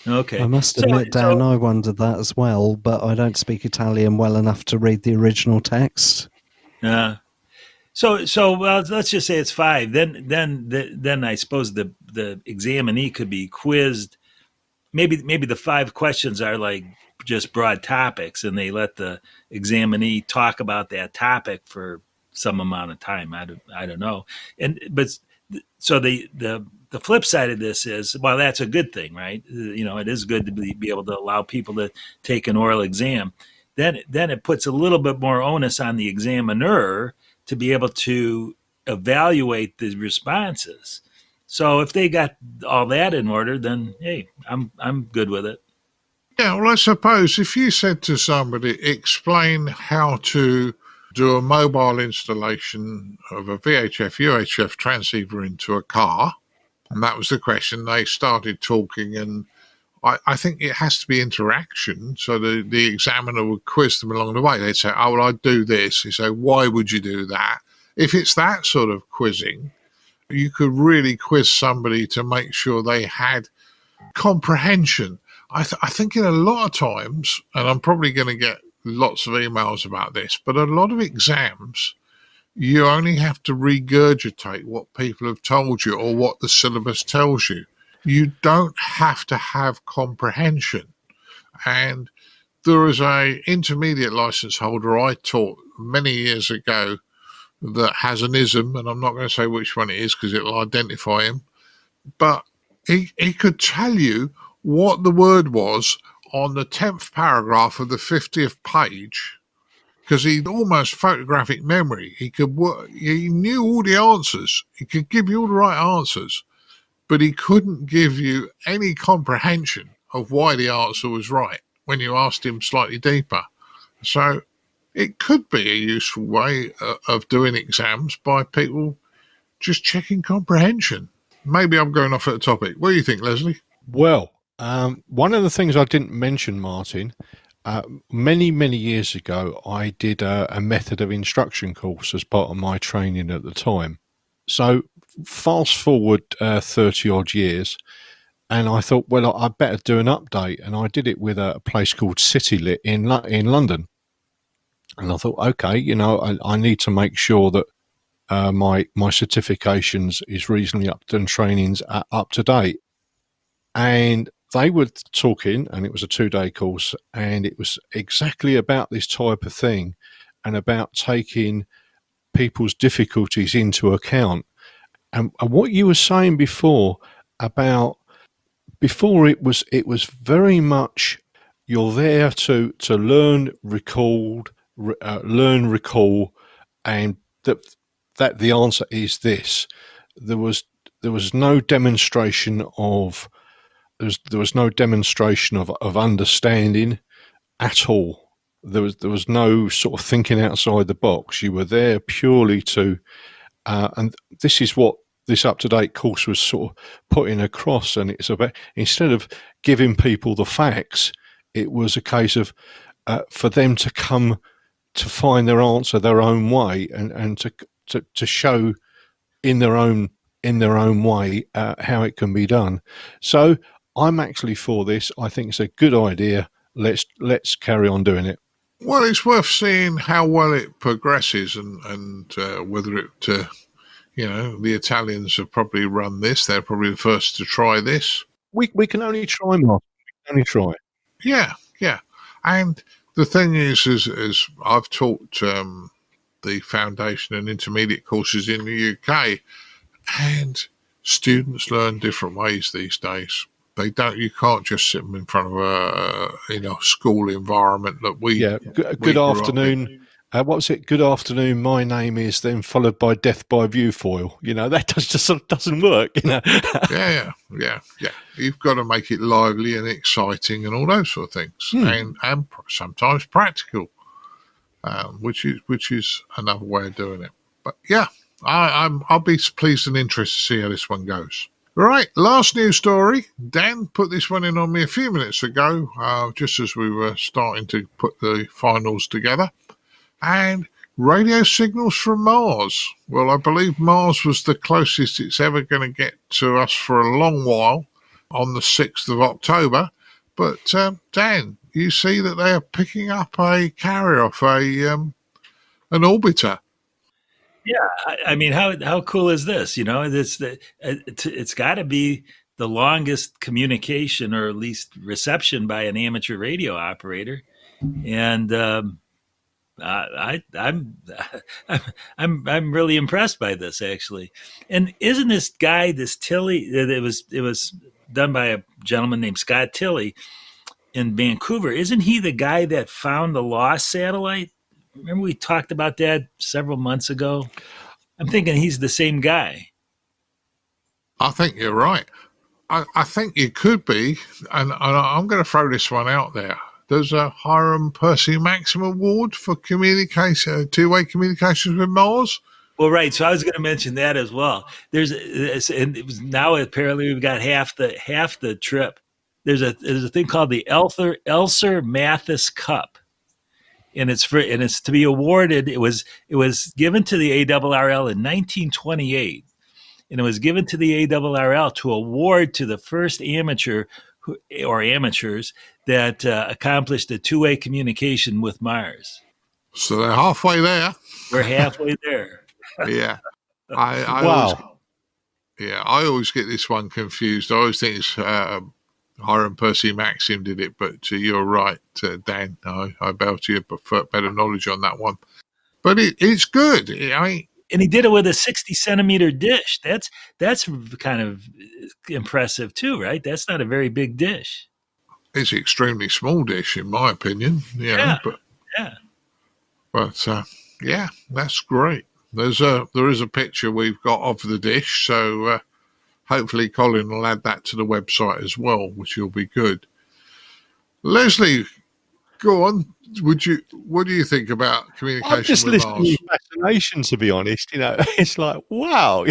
Okay. I must admit, Dan, I wondered that as well, but I don't speak Italian well enough to read the original text. So well, let's just say it's 5. Then I suppose the examinee could be quizzed. Maybe the 5 questions are like just broad topics, and they let the examinee talk about that topic for some amount of time. I don't know. So the flip side of this is, well, that's a good thing, right? You know, it is good to be able to allow people to take an oral exam. Then it puts a little bit more onus on the examiner to be able to evaluate the responses. So if they got all that in order, then hey, I'm good with it. Yeah, well, I suppose if you said to somebody, explain how to do a mobile installation of a VHF, UHF transceiver into a car, and that was the question, they started talking, and I think it has to be interaction. So the examiner would quiz them along the way. They'd say, oh, well, I'd do this. He'd say, why would you do that? If it's that sort of quizzing, you could really quiz somebody to make sure they had comprehension. I think in a lot of times, and I'm probably going to get lots of emails about this, but a lot of exams, you only have to regurgitate what people have told you or what the syllabus tells you. You don't have to have comprehension. And there is a intermediate license holder I taught many years ago that has an ism, and I'm not going to say which one it is because it'll identify him, but he could tell you what the word was on the 10th paragraph of the 50th page, because he'd almost photographic memory. He knew all the answers. He could give you all the right answers, but he couldn't give you any comprehension of why the answer was right when you asked him slightly deeper. So it could be a useful way of doing exams by people just checking comprehension. Maybe I'm going off at the topic. What do you think, Leslie? Well, One of the things I didn't mention, Martin, many, many years ago, I did a method of instruction course as part of my training at the time. So fast forward 30 odd years, and I thought, well, I better do an update. And I did it with a place called CityLit in London. And I thought, okay, you know, I need to make sure that my certifications is reasonably up to, and trainings are up to date. And they were talking, and it was a 2-day course, and it was exactly about this type of thing and about taking people's difficulties into account. And what you were saying before about, before it was very much you're there to learn, recall, and that the answer is this. There was no demonstration of there was no demonstration of understanding at all. There was no sort of thinking outside the box. You were there purely to, and this is what this up-to-date course was sort of putting across. And it's about, instead of giving people the facts, it was a case of for them to come to find their answer their own way, and to show in their own way how it can be done. So I'm actually for this. I think it's a good idea. Let's carry on doing it. Well, it's worth seeing how well it progresses, and whether it, you know, the Italians have probably run this. They're probably the first to try this. We can only try, Mark. We can only try. Yeah. And the thing is I've taught the foundation and intermediate courses in the UK, and students learn different ways these days. You can't just sit them in front of a school environment that we. Yeah. Good afternoon. What was it? Good afternoon. My name is, then followed by death by viewfoil. You know, that just doesn't work. You know. Yeah. You've got to make it lively and exciting and all those sort of things, and sometimes practical, which is another way of doing it. But yeah, I'll be pleased and interested to see how this one goes. Right, last news story. Dan put this one in on me a few minutes ago, just as we were starting to put the finals together. And radio signals from Mars. Well, I believe Mars was the closest it's ever going to get to us for a long while on the 6th of October. But, Dan, you see that they are picking up a carrier off an orbiter. Yeah, I mean, how cool is this? You know, it's got to be the longest communication, or at least reception, by an amateur radio operator, and I'm really impressed by this, actually. And isn't this guy, this Tilley? It was done by a gentleman named Scott Tilley in Vancouver. Isn't he the guy that found the lost satellite? Remember we talked about that several months ago? I'm thinking he's the same guy. I think you're right. I think you could be, and I'm going to throw this one out there. There's a Hiram Percy Maxim Award for communication, two-way communications with Mars. Well, right. So I was going to mention that as well. And it was, now apparently we've got half the trip. There's a thing called the Elser Mathis Cup. And it's to be awarded. It was given to the ARRL in 1928, and it was given to the ARRL to award to the first amateur or amateurs that accomplished a two-way communication with Mars. So they're halfway there. We're halfway there. Yeah, Wow. I always get this one confused. I always think it's Hiram Percy Maxim did it, but you're right, Dan. I bow to you, but better knowledge on that one. But it's good. And he did it with a 60-centimeter dish. That's kind of impressive too, right? That's not a very big dish. It's an extremely small dish, in my opinion. But that's great. There is a picture we've got of the dish, so. Hopefully Colin will add that to the website as well, which will be good. Leslie, go on. What do you think about communication? I'm just with listening Mars? with fascination, to be honest. You know, it's like, wow.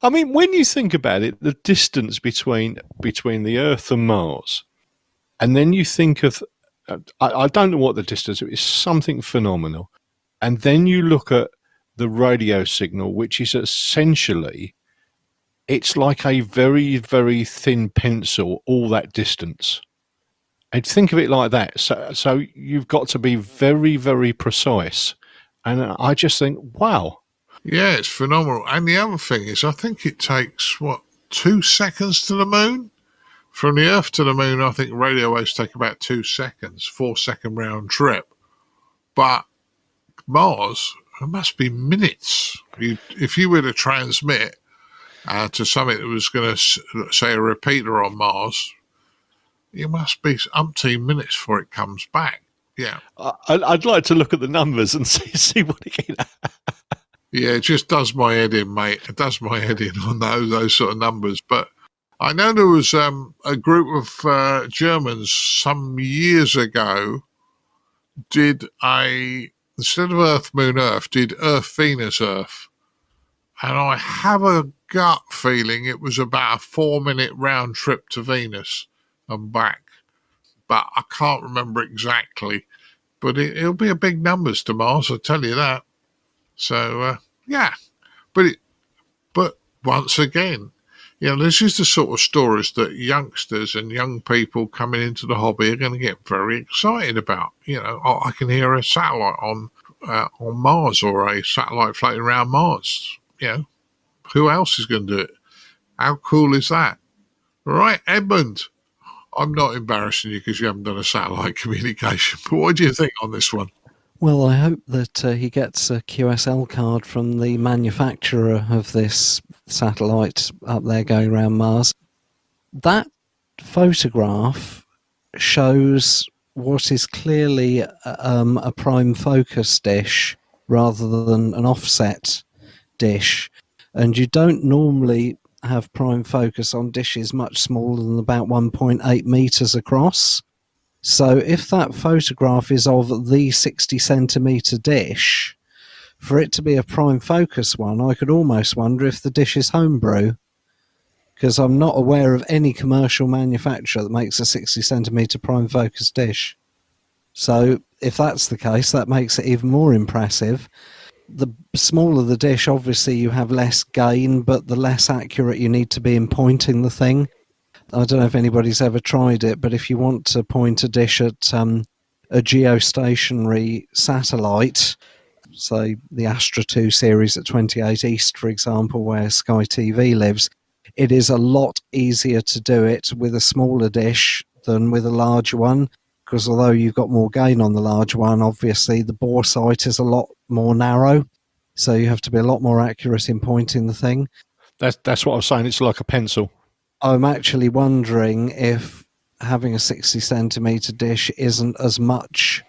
I mean, when you think about it, the distance between the Earth and Mars, and then you think of, I don't know what the distance is, it's something phenomenal. And then you look at the radio signal, which is essentially, it's like a very, very thin pencil, all that distance. And think of it like that. So you've got to be very, very precise. And I just think, wow. Yeah, it's phenomenal. And the other thing is, I think it takes, 2 seconds to the moon? From the Earth to the moon, I think radio waves take about 2 seconds, 4-second round trip. But Mars, it must be minutes. If you were to transmit to something that was going to, say, a repeater on Mars, it must be umpteen minutes before it comes back. Yeah. I'd like to look at the numbers and see what it is. Yeah, it just does my head in, mate. It does my head in on those sort of numbers. But I know there was a group of Germans some years ago did instead of Earth, Moon, Earth, did Earth, Venus, Earth. And I have a gut feeling it was about a 4-minute round trip to Venus and back. But I can't remember exactly. But it'll be a big numbers to Mars, I'll tell you that. So, yeah. But once again, this is the sort of stories that youngsters and young people coming into the hobby are going to get very excited about. I can hear a satellite on Mars or a satellite floating around Mars. Who else is going to do it? How cool is that? All right, Edmund, I'm not embarrassing you because you haven't done a satellite communication, but what do you think on this one? Well, I hope that he gets a QSL card from the manufacturer of this satellite up there going around Mars. That photograph shows what is clearly a prime focus dish rather than an offset dish. And you don't normally have prime focus on dishes much smaller than about 1.8 meters across. So if that photograph is of the 60 centimetre dish, for it to be a prime focus one, I could almost wonder if the dish is homebrew, because I'm not aware of any commercial manufacturer that makes a 60 centimetre prime focus dish. So if that's the case, that makes it even more impressive. The smaller the dish, obviously you have less gain, but the less accurate you need to be in pointing the thing. I don't know if anybody's ever tried it, but if you want to point a dish at a geostationary satellite, say the Astra 2 series at 28 East, for example, where Sky TV lives, it is a lot easier to do it with a smaller dish than with a larger one, because although you've got more gain on the large one, obviously the bore sight is a lot more narrow, so you have to be a lot more accurate in pointing the thing. That's what I was saying, it's like a pencil. I'm actually wondering if having a 60 centimetre dish isn't as much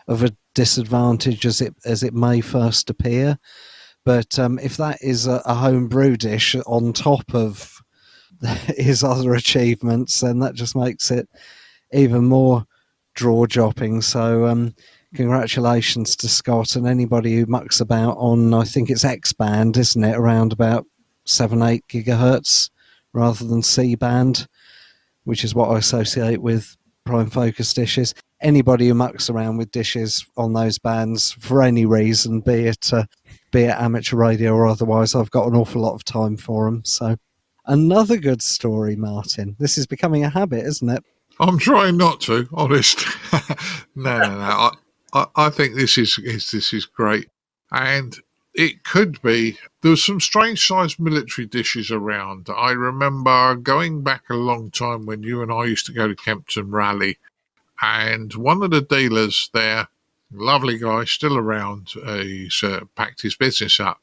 of a disadvantage as it may first appear. But if that is a homebrew dish on top of his other achievements, then that just makes it even more jaw-dropping. So congratulations to Scott and anybody who mucks about on, I think it's X-band, isn't it, around about 7-8 gigahertz rather than C-band, which is what I associate with prime focus dishes. Anybody who mucks around with dishes on those bands for any reason, be it amateur radio or otherwise, I've got an awful lot of time for them. So another good story, Martin. This is becoming a habit, isn't it? I'm trying not to, honest. No. I think this is great, and it could be. There was some strange sized military dishes around. I remember going back a long time when you and I used to go to Kempton Rally, and one of the dealers there, lovely guy, still around, he's packed his business up.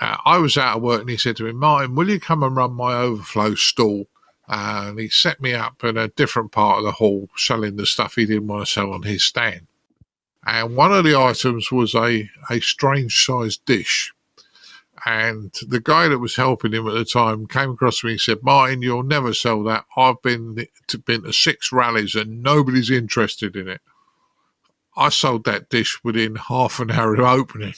I was out of work and he said to me, "Martin, will you come and run my overflow stall?" And he set me up in a different part of the hall selling the stuff he didn't want to sell on his stand. And one of the items was a strange sized dish. And the guy that was helping him at the time came across to me and said, "Martin, you'll never sell that. I've been to 6 rallies and nobody's interested in it." I sold that dish within half an hour of opening.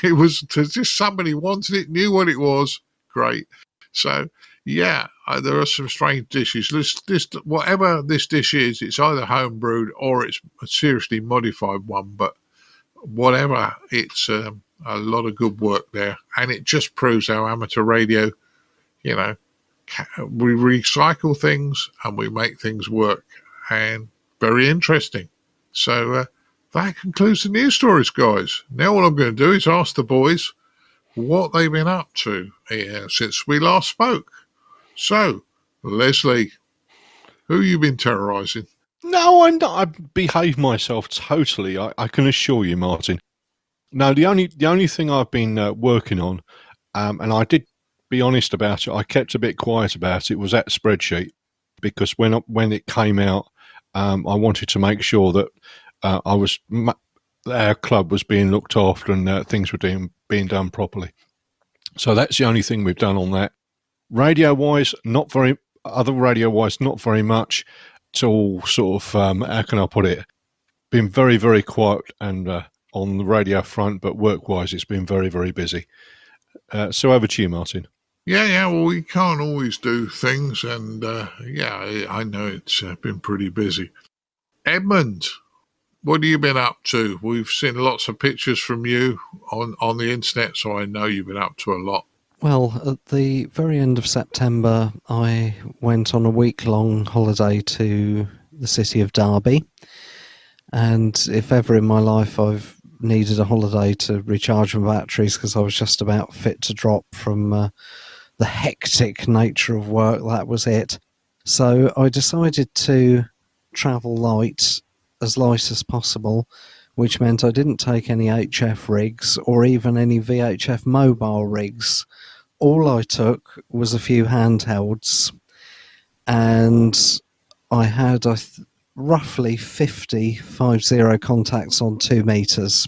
It was just somebody wanted it, knew what it was. Great. So, yeah, there are some strange dishes. This whatever this dish is, it's either home brewed or it's a seriously modified one. But whatever, it's a lot of good work there, and it just proves our amateur radio. You know, we recycle things and we make things work, and very interesting. So that concludes the news stories, guys. Now what I'm going to do is ask the boys what they've been up to since we last spoke. So, Leslie, who you been terrorising? No, I'm not. I behave myself totally. I can assure you, Martin. No, the only thing I've been working on, and I did be honest about it. I kept a bit quiet about it. Was that spreadsheet, because when it came out, I wanted to make sure that our club was being looked after and things were being done properly. So that's the only thing we've done on that. Radio-wise, not very much. It's all sort of, how can I put it, been very, very quiet and on the radio front, but work-wise it's been very, very busy. So over to you, Martin. Yeah, well, we can't always do things, and I know it's been pretty busy. Edmund, what have you been up to? We've seen lots of pictures from you on the internet, so I know you've been up to a lot. Well, at the very end of September, I went on a week-long holiday to the city of Derby. And if ever in my life I've needed a holiday to recharge my batteries, because I was just about fit to drop from the hectic nature of work, that was it. So I decided to travel light as possible, which meant I didn't take any HF rigs or even any VHF mobile rigs. All I took was a few handhelds, and I had roughly 50 contacts on 2 meters.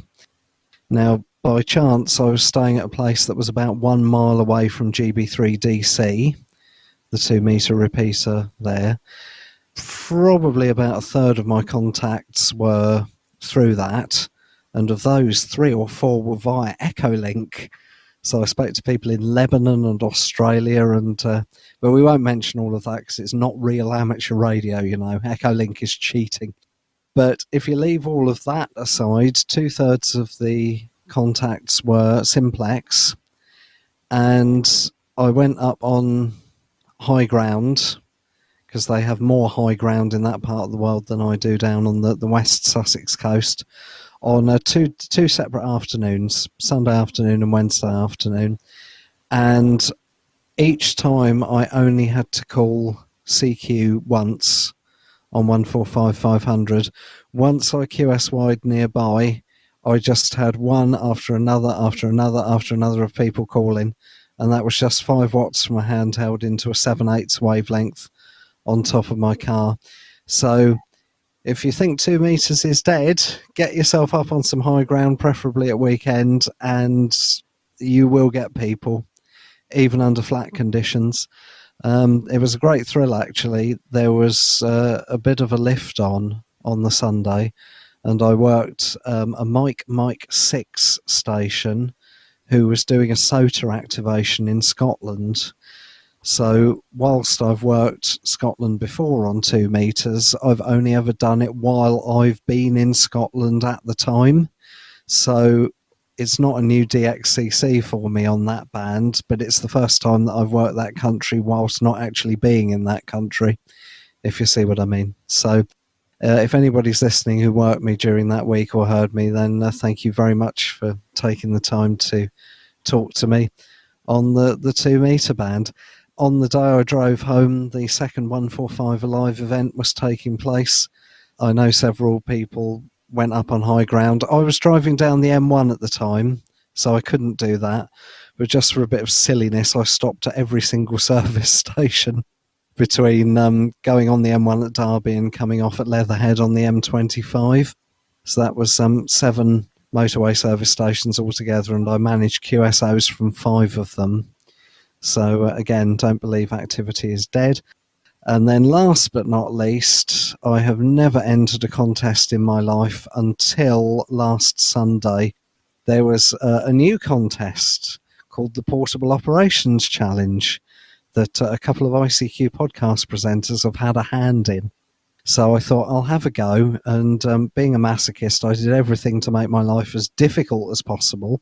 Now, by chance, I was staying at a place that was about 1 mile away from GB3DC, the 2 meter repeater there. Probably about a third of my contacts were through that, and of those, 3 or 4 were via Echolink. So I spoke to people in Lebanon and Australia, and but we won't mention all of that because it's not real amateur radio, you know. Echolink is cheating. But if you leave all of that aside, 2/3 of the contacts were simplex, and I went up on high ground, because they have more high ground in that part of the world than I do down on the West Sussex coast, on two separate afternoons, Sunday afternoon and Wednesday afternoon. And each time I only had to call CQ once on 145-500. Once I QSY'd nearby, I just had one after another of people calling, and that was just 5 watts from a handheld into a 7/8 wavelength on top of my car. So if you think 2 meters is dead, get yourself up on some high ground, preferably at weekend, and you will get people, even under flat conditions. It was a great thrill, actually. There was a bit of a lift on the Sunday, and I worked a Mike 6 station who was doing a SOTA activation in Scotland. So whilst I've worked Scotland before on 2 meters, I've only ever done it while I've been in Scotland at the time. So it's not a new DXCC for me on that band, but it's the first time that I've worked that country whilst not actually being in that country, if you see what I mean. So if anybody's listening who worked me during that week or heard me, then thank you very much for taking the time to talk to me on the 2 meter band. On the day I drove home, the second 145 Alive event was taking place. I know several people went up on high ground. I was driving down the M1 at the time, so I couldn't do that. But just for a bit of silliness, I stopped at every single service station between going on the M1 at Derby and coming off at Leatherhead on the M25. So that was 7 motorway service stations altogether, and I managed QSOs from 5 of them. So again, don't believe activity is dead. And then last but not least, I have never entered a contest in my life until last Sunday. There was a new contest called the Portable Operations Challenge. that a couple of ICQ podcast presenters have had a hand in. So I thought I'll have a go, and being a masochist, I did everything to make my life as difficult as possible.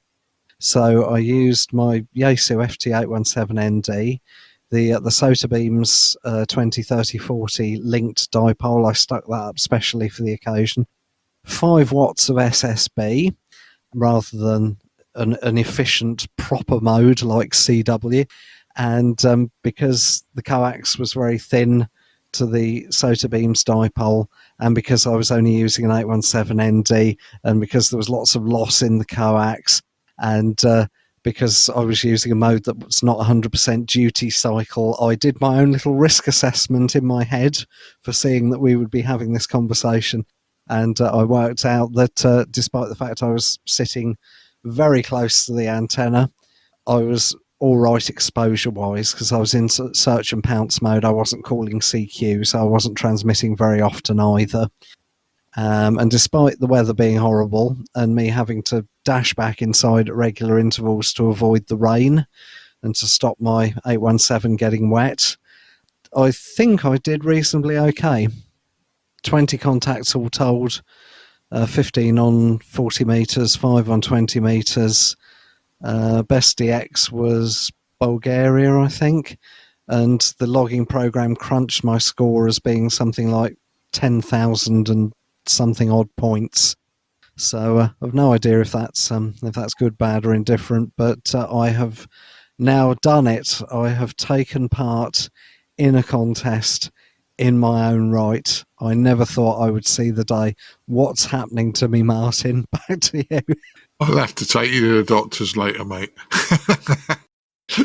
So I used my Yaesu FT817ND, the Sotabeams 2030-40 linked dipole. I stuck that up specially for the occasion. 5 watts of SSB rather than an efficient proper mode like CW, and because the coax was very thin to the Sotabeams dipole, and because I was only using an 817ND, and because there was lots of loss in the coax, and because I was using a mode that was not 100% duty cycle, I did my own little risk assessment in my head for seeing that we would be having this conversation. And I worked out that despite the fact I was sitting very close to the antenna, I was all right exposure-wise, because I was in search and pounce mode. I wasn't calling CQ, so I wasn't transmitting very often either. And despite the weather being horrible and me having to dash back inside at regular intervals to avoid the rain and to stop my 817 getting wet, I think I did reasonably okay. 20 contacts all told, 15 on 40 metres, 5 on 20 metres. Best DX was Bulgaria, I think, and the logging program crunched my score as being something like 10,000 and something odd points. So I've no idea if that's good, bad, or indifferent, but I have now done it. I have taken part in a contest in my own right. I never thought I would see the day. What's happening to me, Martin? Back to you. I'll have to take you to the doctors later, mate.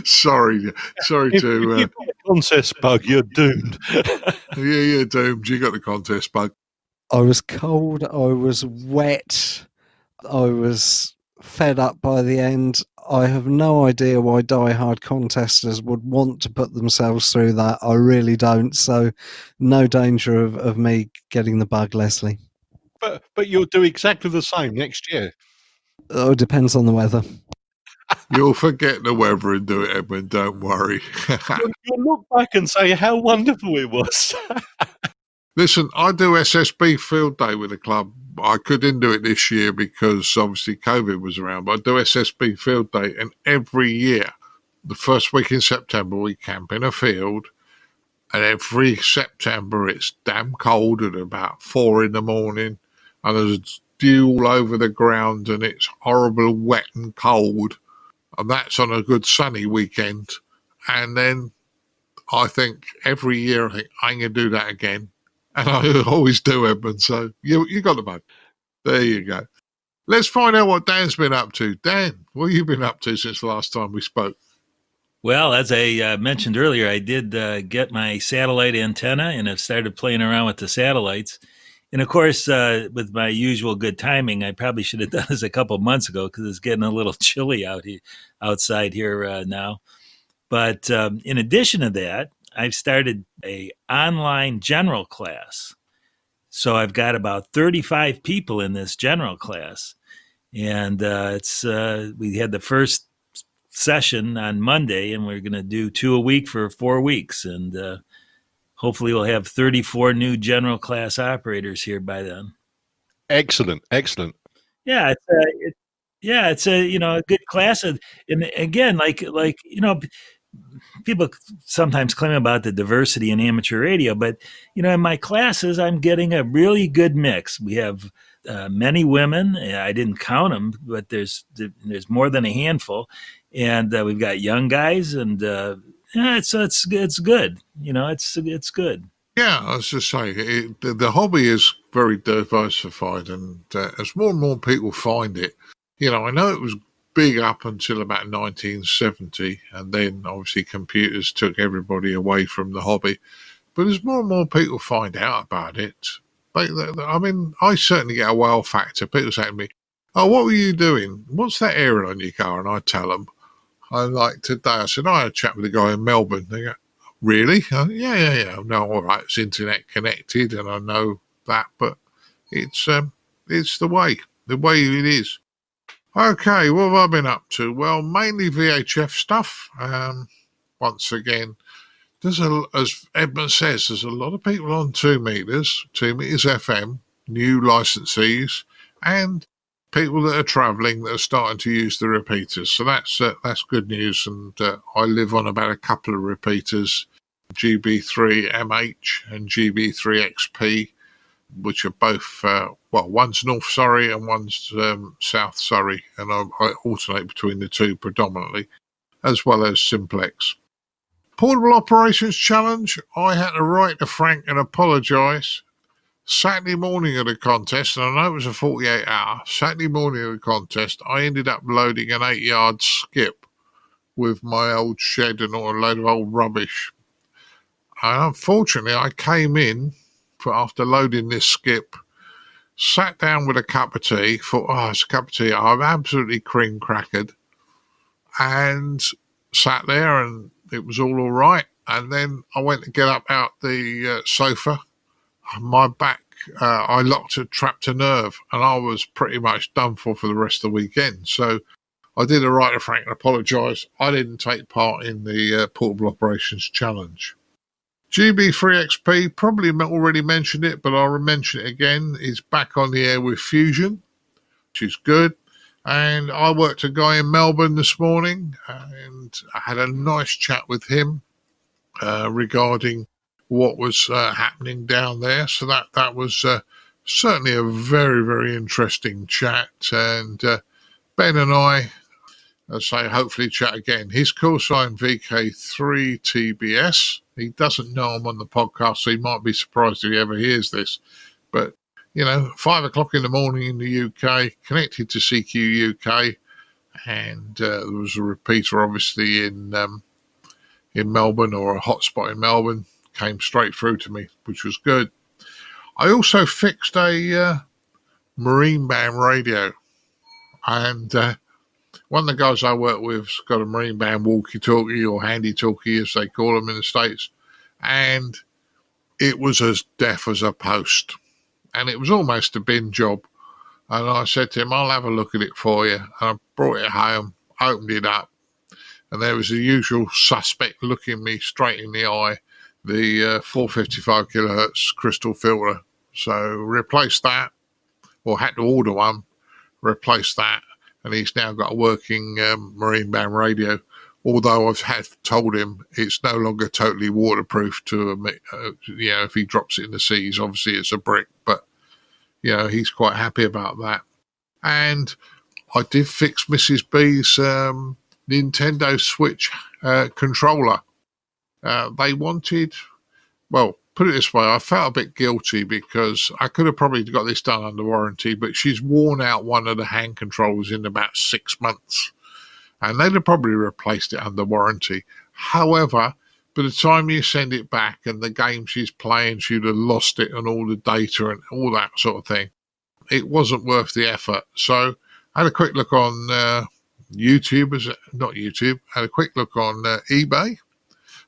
sorry If to. you've got a contest bug, you're doomed. You're doomed. You got the contest bug. I was cold, I was wet, I was fed up by the end. I have no idea why die-hard contesters would want to put themselves through that. I really don't. So no danger of me getting the bug, Leslie. But you'll do exactly the same next year. Oh, it depends on the weather. You'll forget the weather and do it, Edmund. Don't worry. You'll look back and say how wonderful it was. Listen, I do SSB field day with the club. I couldn't do it this year because obviously COVID was around, but I do SSB field day, and every year, the first week in September, we camp in a field, and every September it's damn cold at about 4 in the morning, and there's dew all over the ground, and it's horrible wet and cold, and that's on a good sunny weekend. And then I think every year I think I'm going to do that again. And I always do, Edmund. So you got the bug. There you go. Let's find out what Dan's been up to. Dan, what have you been up to since the last time we spoke? Well, as I mentioned earlier, I did get my satellite antenna and I've started playing around with the satellites. And of course, with my usual good timing, I probably should have done this a couple of months ago because it's getting a little chilly outside here now. But in addition to that, I've started a online general class. So I've got about 35 people in this general class. And we had the first session on Monday, and we're going to do 2 a week for 4 weeks. And hopefully we'll have 34 new general class operators here by then. Excellent. Yeah, it's a good class. And again, like people sometimes claim about the diversity in amateur radio, but in my classes, I'm getting a really good mix. We have many women. I didn't count them, but there's more than a handful, and we've got young guys, and it's good. It's good. Yeah, I was just saying, the hobby is very diversified, and as more and more people find it, I know it was big up until about 1970, and then obviously computers took everybody away from the hobby. But as more and more people find out about it, I certainly get a wow factor. People say to me, "Oh, what were you doing? What's that airing on your car?" And I tell them, today I said, I had a chat with a guy in Melbourne. They go, "Really?" Yeah. No, all right, it's internet connected, and I know that, but it's the way it is. Okay, what have I been up to? Well, mainly VHF stuff. once again, as Edmund says, there's a lot of people on 2 meters FM, new licensees, and people that are travelling that are starting to use the repeaters. So that's good news. And I live on about a couple of repeaters, GB3MH and GB3XP, which are both, one's North Surrey and one's South Surrey. And I alternate between the two predominantly, as well as Simplex. Portable Operations Challenge, I had to write to Frank and apologise. Saturday morning of the contest, and I know it was a 48-hour, Saturday morning of the contest, I ended up loading an 8-yard skip with my old shed and all a load of old rubbish. And unfortunately, I came in after loading this skip, sat down with a cup of tea, thought, it's a cup of tea. I'm absolutely cream crackered, and sat there, and it was all right. And then I went to get up out the sofa. My back, I trapped a nerve, and I was pretty much done for the rest of the weekend. So I did a write to Frank and apologise. I didn't take part in the Portable Operations Challenge. GB3XP, probably already mentioned it, but I'll mention it again. It's back on the air with Fusion, which is good. And I worked a guy in Melbourne this morning, and I had a nice chat with him regarding what was happening down there. So that was certainly a very, very interesting chat. And Ben and I say hopefully chat again. His call sign VK3TBS. He doesn't know I'm on the podcast, so he might be surprised if he ever hears this. But 5 o'clock in the morning in the UK, connected to CQ UK, and there was a repeater obviously in Melbourne, or a hotspot in Melbourne, came straight through to me, which was good. I also fixed a marine band radio, and one of the guys I work with's got a marine band walkie-talkie, or handy-talkie as they call them in the States, and it was as deaf as a post. And it was almost a bin job. And I said to him, I'll have a look at it for you. And I brought it home, opened it up, and there was the usual suspect looking me straight in the eye, the 455 kilohertz crystal filter. So replaced that, or had to order one, replaced that, and he's now got a working marine band radio. Although I've told him it's no longer totally waterproof if he drops it in the seas, obviously it's a brick, but he's quite happy about that. And I did fix Mrs. B's Nintendo Switch controller. They wanted, put it this way, I felt a bit guilty because I could have probably got this done under warranty, but she's worn out one of the hand controllers in about 6 months. And they'd have probably replaced it under warranty. However, by the time you send it back and the game she's playing, she'd have lost it and all the data and all that sort of thing. It wasn't worth the effort. So I had a quick look on YouTube, had a quick look on eBay,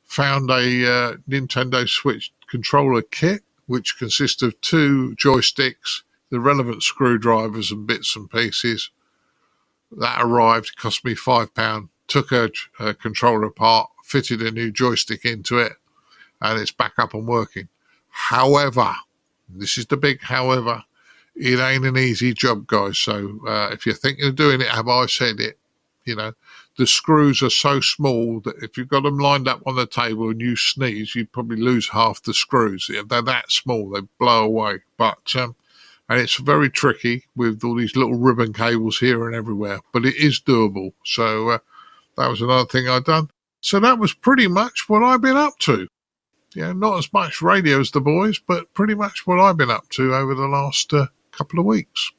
found a Nintendo Switch controller kit, which consists of 2 joysticks, the relevant screwdrivers and bits and pieces. That arrived, cost me £5, took a controller apart, fitted a new joystick into it, and it's back up and working. However, this is the big however, it ain't an easy job, guys. So if you're thinking of doing it, have I said it? The screws are so small that if you've got them lined up on the table and you sneeze, you'd probably lose half the screws. They're that small, they blow away. But and it's very tricky with all these little ribbon cables here and everywhere, but it is doable. So that was another thing I'd done. So that was pretty much what I've been up to. Not as much radio as the boys, but pretty much what I've been up to over the last couple of weeks.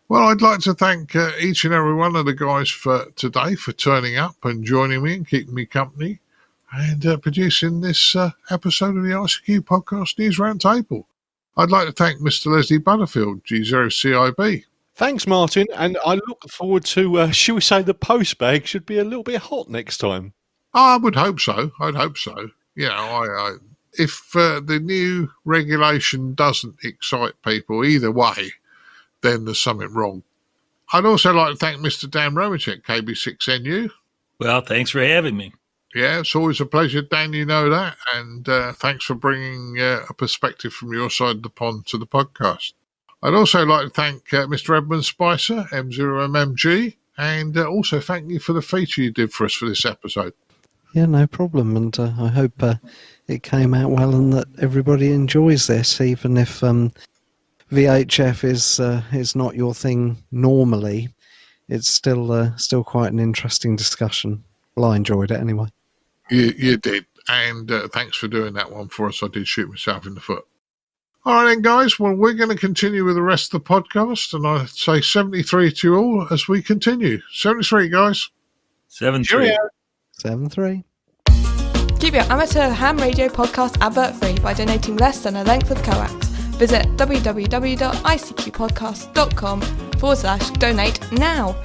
Well, I'd like to thank each and every one of the guys for today for turning up and joining me and keeping me company and producing this episode of the ICQ Podcast News Roundtable. I'd like to thank Mr. Leslie Butterfield G0CIB. Thanks, Martin, and I look forward to, shall we say, the post bag should be a little bit hot next time. I would hope so. I'd hope so. If the new regulation doesn't excite people either way, then there's something wrong. I'd also like to thank Mr. Dan Romanchik, KB6NU. Well, thanks for having me. Yeah, it's always a pleasure, Dan. You know that. And thanks for bringing a perspective from your side of the pond to the podcast. I'd also like to thank Mr. Edmund Spicer M0MNG, and also thank you for the feature you did for us for this episode. Yeah, no problem. And I hope it came out well and that everybody enjoys this, even if VHF is not your thing normally. It's still quite an interesting discussion. Well, I enjoyed it anyway. You did. And thanks for doing that one for us. I did shoot myself in the foot. All right, then, guys. Well, we're going to continue with the rest of the podcast. And I say 73 to you all as we continue. 73, guys. 7-3. 7-3. Keep your amateur ham radio podcast advert free by donating less than a length of coax. Visit www.icqpodcast.com/donate now.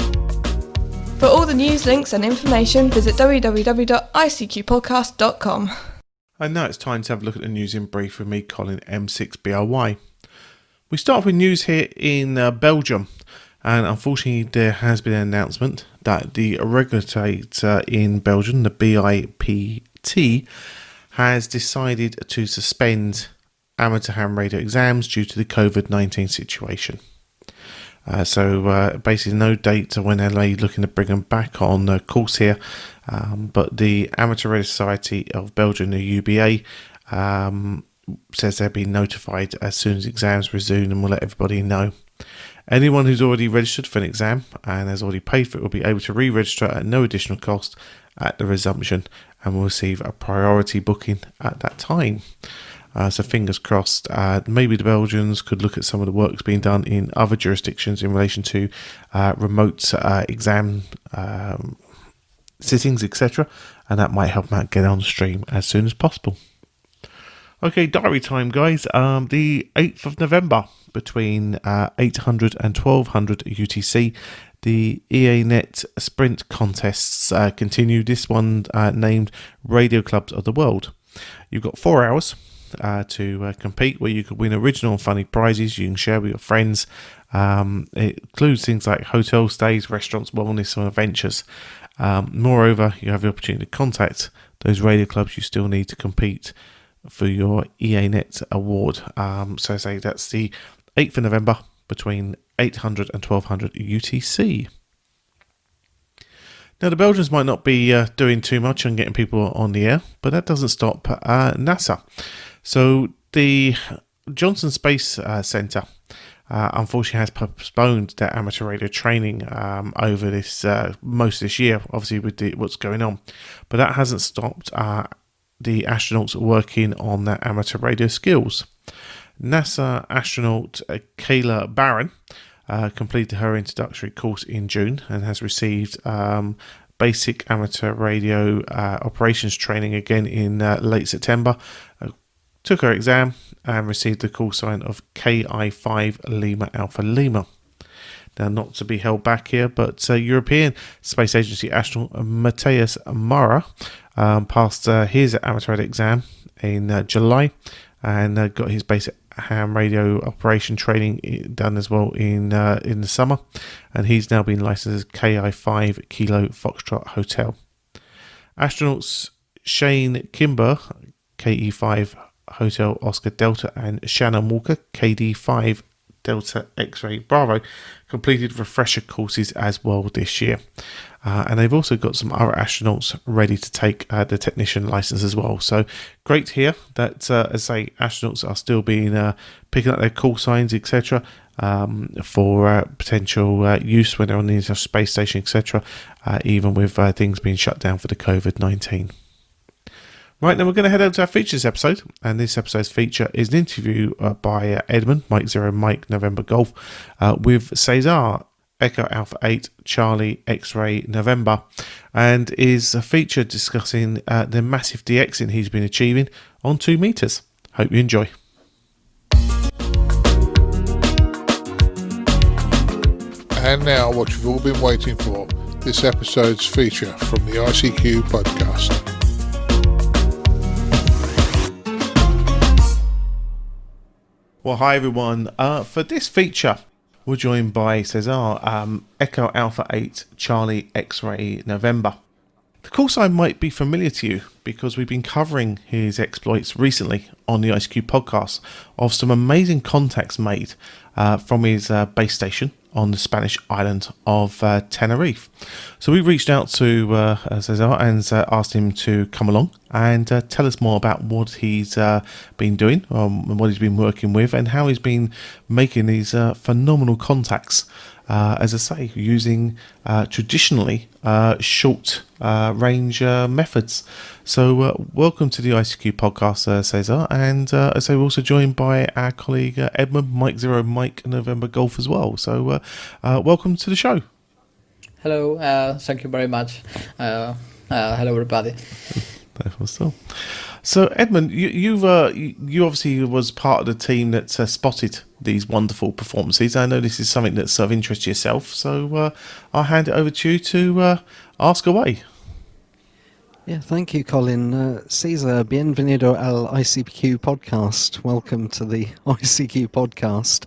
For all the news, links and information, visit www.icqpodcast.com. And now it's time to have a look at the news in brief with me, Colin M6BOY. We start off with news here in Belgium. And unfortunately, there has been an announcement that the regulator in Belgium, the BIPT, has decided to suspend amateur ham radio exams due to the COVID-19 situation. So basically no date when they're looking to bring them back on the course here. But the Amateur Radio Society of Belgium, the UBA, says they'll be notified as soon as exams resume and will let everybody know. Anyone who's already registered for an exam and has already paid for it will be able to re-register at no additional cost at the resumption and will receive a priority booking at that time. So fingers crossed, maybe the Belgians could look at some of the works being done in other jurisdictions in relation to remote exam sittings, etc. And that might help them out get on the stream as soon as possible. Okay, diary time, guys. The 8th of November between 800 and 1200 UTC, the EANET sprint contests continue. This one named Radio Clubs of the World. You've got 4 hours to compete, where you could win original and funny prizes you can share with your friends. It includes things like hotel stays, restaurants, wellness and adventures. Moreover, you have the opportunity to contact those radio clubs you still need to compete for your EANET award. So say that's the 8th of November between 800 and 1200 UTC. Now, the Belgians might not be doing too much on getting people on the air, but that doesn't stop NASA. So the Johnson Space Centre unfortunately has postponed their amateur radio training over this most of this year, obviously with what's going on. But that hasn't stopped the astronauts working on their amateur radio skills. NASA astronaut Kayla Barron completed her introductory course in June and has received basic amateur radio operations training again in late September. Took her exam and received the call sign of KI5 Lima Alpha Lima. Now, not to be held back here, but European Space Agency astronaut Matthias Mara passed his amateur radio exam in July and got his basic ham radio operation training done as well in the summer, and he's now been licensed as KI5 Kilo Foxtrot Hotel. Astronauts Shane Kimber, KE5 Hotel Oscar Delta, and Shannon Walker, KD5 Delta X-Ray Bravo, completed refresher courses as well this year. And they've also got some other astronauts ready to take the technician license as well. So great to hear that, as I say, astronauts are still being picking up their call signs, etc., for potential use when they're on the International Space Station, etc., even with things being shut down for the COVID-19. Right, then we're going to head over to our features episode, and this episode's feature is an interview by Edmund, Mike 0, Mike November Golf, with Cesar Echo Alpha 8 Charlie X-Ray November, and is a feature discussing the massive DXing he's been achieving on 2 meters. Hope you enjoy. And now, what you've all been waiting for, this episode's feature from the ICQ podcast. Well, hi everyone. For this feature, we're joined by Cesar Echo Alpha 8 Charlie X-Ray November. The call sign might be familiar to you because we've been covering his exploits recently on the ICQ podcast of some amazing contacts made from his base station on the Spanish island of Tenerife. So we reached out to Cesar and asked him to come along and tell us more about what he's been doing, and what he's been working with, and how he's been making these phenomenal contacts, as I say, using traditionally short range methods. So welcome to the ICQ podcast, Cesar, and as I say, we're also joined by our colleague Edmund Mike 0 Mike November Golf as well. So welcome to the show. Hello, thank you very much. Hello everybody. So Edmund, you obviously was part of the team that spotted these wonderful performances. I know this is something that's of interest to yourself, so I'll hand it over to you to ask away. Yeah, thank you, Colin. Cesar, bienvenido al ICQ podcast. Welcome to the ICQ podcast.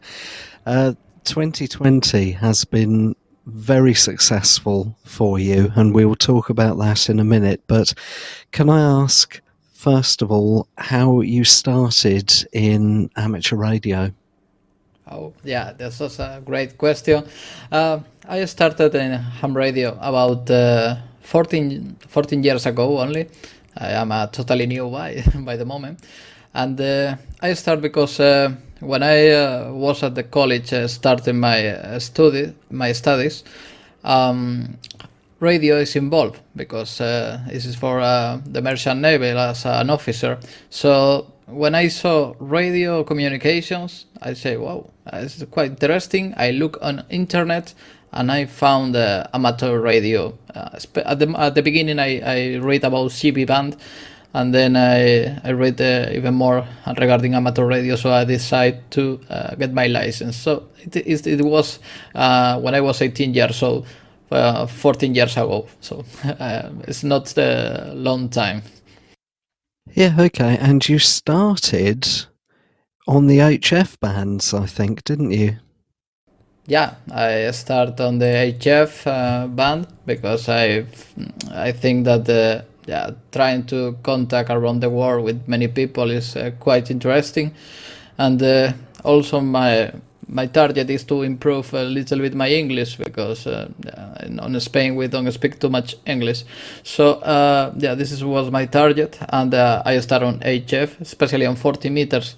2020 has been very successful for you, and we will talk about that in a minute. But can I ask, first of all, how you started in amateur radio? Oh, yeah, this was a great question. I started in ham radio about 14 years ago only. I am a totally new by the moment. And I started because when I was at the college starting my studies, radio is involved because this is for the merchant navy as an officer. So when I saw radio communications, I say, wow, this is quite interesting. I look on internet and I found amateur radio. At the beginning, I read about CB band, and then I read even more regarding amateur radio. So I decided to get my license. So it was when I was 18 years old, 14 years ago. So it's not a long time. Yeah, okay. And you started on the HF bands, I think, didn't you? Yeah, I started on the HF band because I think that trying to contact around the world with many people is quite interesting, and also my target is to improve a little bit my English because in Spain we don't speak too much English. So this was my target, and I started on HF, especially on 40 meters.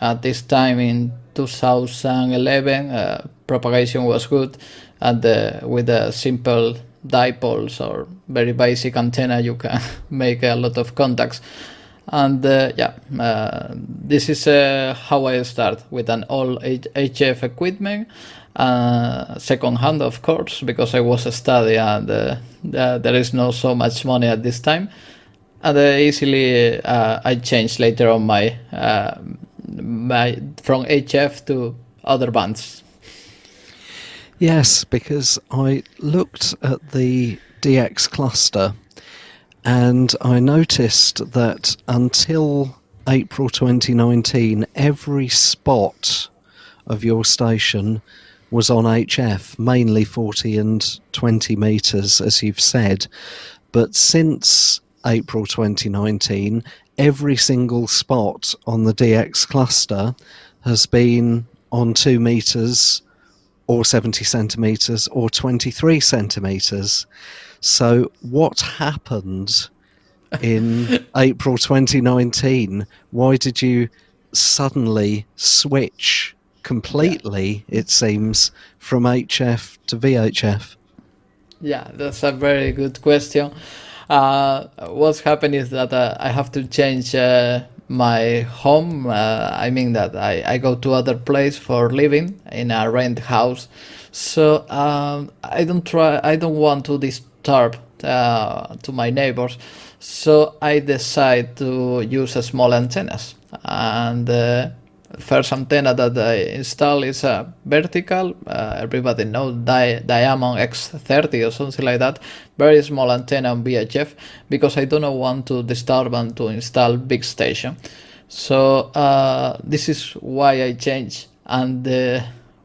At this time in 2011, propagation was good, and with a simple dipoles or very basic antenna you can make a lot of contacts. And this is how I start, with an all HF equipment, second hand of course, because I was a study and there is not so much money at this time, and easily I changed later on my from HF to other bands. Yes, because I looked at the DX cluster and I noticed that until April 2019, every spot of your station was on HF, mainly 40 and 20 meters, as you've said. But since April 2019, every single spot on the DX cluster has been on 2 meters or 70 centimeters or 23 centimeters. So what happened in April 2019? Why did you suddenly switch completely, it seems, from HF to VHF? Yeah, that's a very good question. What's happened is that I have to change my home. I mean that I go to other place for living in a rent house. So I don't want to disturb to my neighbors. So I decide to use a small antennas, and first antenna that I install is a vertical. Everybody knows Diamond X30 or something like that. Very small antenna on VHF because I don't want to disturb and to install big station. So this is why I change. And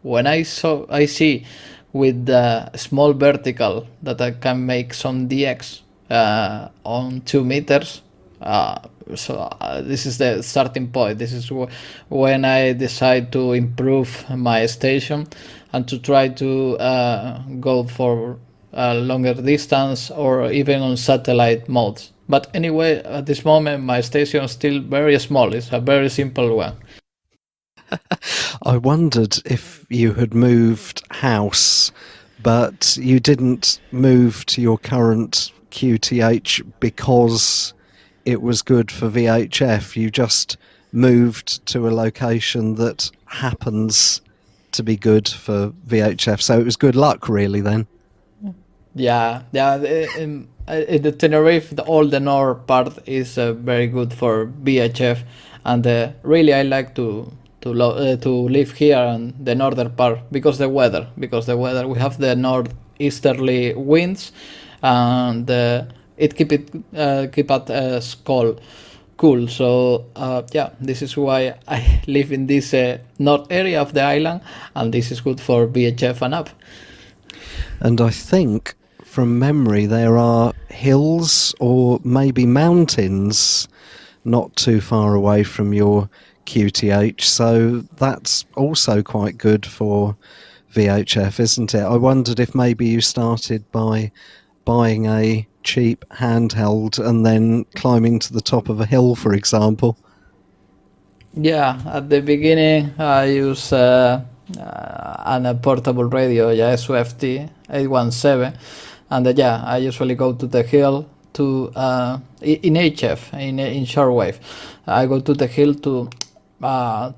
when I see with the small vertical that I can make some DX on 2 meters. So this is the starting point. This is when I decide to improve my station and to try to go for longer distance or even on satellite modes. But anyway, at this moment, my station is still very small. It's a very simple one. I wondered if you had moved house, but you didn't move to your current QTH because it was good for VHF. You just moved to a location that happens to be good for VHF. So it was good luck, really, then. Yeah. In the Tenerife, all the north part is very good for VHF, and really I like to live here in the northern part because the weather. We have the northeasterly winds, and it keep us cool. So this is why I live in this north area of the island, and this is good for VHF and up. And I think, from memory, there are hills or maybe mountains not too far away from your QTH, so that's also quite good for VHF, isn't it? I wondered if maybe you started by buying a cheap handheld and then climbing to the top of a hill, for example. Yeah, at the beginning I use a portable radio, SWFT 817, and I usually go to the hill to in HF, in shortwave. I go to the hill to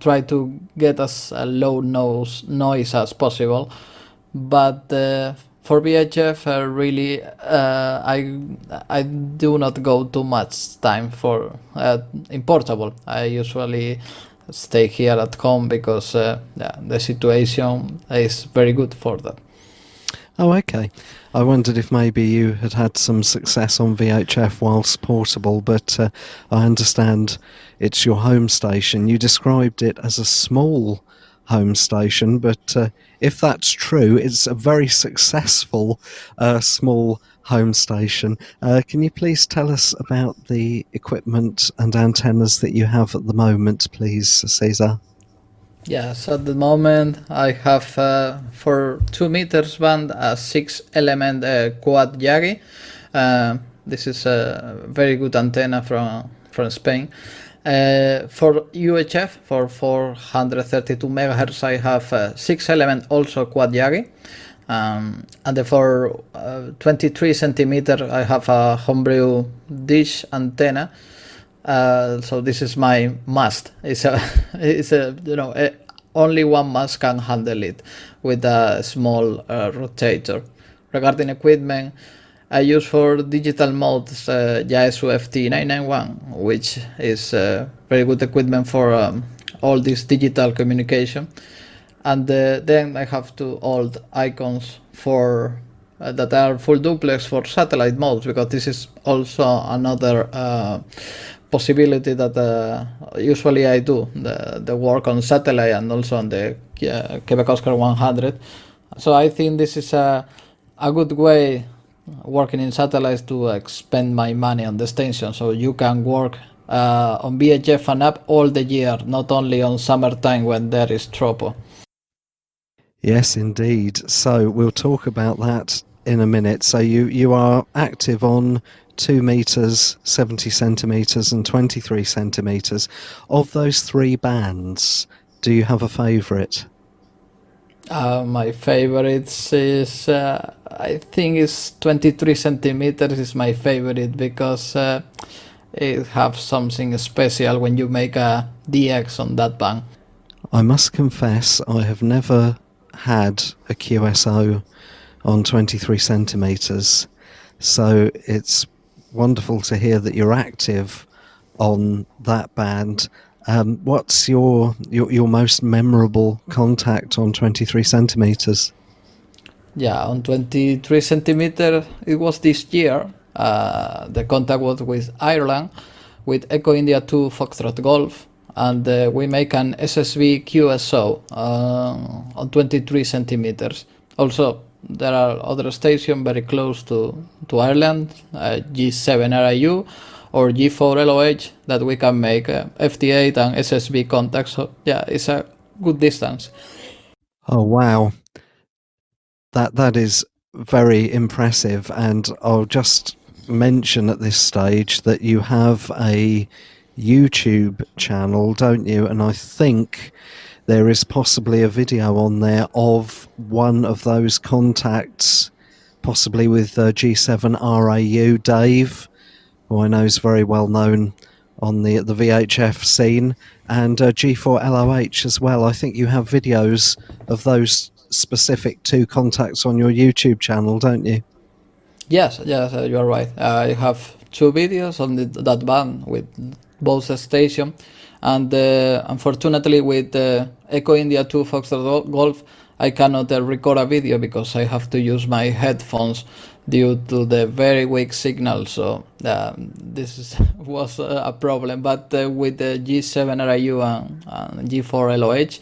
try to get as low noise as possible, but for VHF, really, I do not go too much time for in portable. I usually stay here at home because the situation is very good for that. Oh, okay. I wondered if maybe you had some success on VHF whilst portable, but I understand it's your home station. You described it as a small home station, but if that's true, it's a very successful small home station. Can you please tell us about the equipment and antennas that you have at the moment, please, Cesar? Yes, at the moment I have for 2 meters band a 6-element quad Yagi. This is a very good antenna from Spain. For UHF, for 432 megahertz, I have 6-element also quad Yagi. And for 23 centimeter, I have a homebrew dish antenna. So this is my must. It's a only one must can handle it with a small rotator. Regarding equipment, I use for digital modes SWFT 991, which is very good equipment for all this digital communication. And then I have two old icons for that are full duplex for satellite modes, because this is also another possibility that usually I do the work on satellite and also on the Quebec Oscar 100. So I think this is a good way working in satellites to spend my money on the station, so you can work on VHF and up all the year, not only on summertime when there is tropo. Yes, indeed. So we'll talk about that in a minute. So you are active on 2 meters, 70 centimeters and 23 centimeters. Of those three bands, do you have a favorite? My favorites is I think is 23 centimeters is my favorite, because it has something special when you make a DX on that band. I must confess I have never had a QSO on 23 centimeters, so it's wonderful to hear that you're active on that band. What's your most memorable contact on 23 centimeters? Yeah, on 23 centimeter, it was this year. The contact was with Ireland, with Echo India 2 Foxtrot Golf, and we make an SSB QSO on 23 centimeters. Also, there are other stations very close to Ireland, G7RIU or G4LOH, that we can make FT8 and SSB contacts. So yeah, it's a good distance. Oh wow, that is very impressive. And I'll just mention at this stage that you have a YouTube channel, don't you? And I think there is possibly a video on there of one of those contacts, possibly with G7RAU Dave, who I know is very well known on the VHF scene, and G4LOH as well. I think you have videos of those specific two contacts on your YouTube channel, don't you? Yes, you are right. I have 2 videos on that band with both stations, and unfortunately with Echo India 2 Foxtrot Golf, I cannot record a video because I have to use my headphones due to the very weak signal. So this was a problem. But with the G7RIU and G4LOH,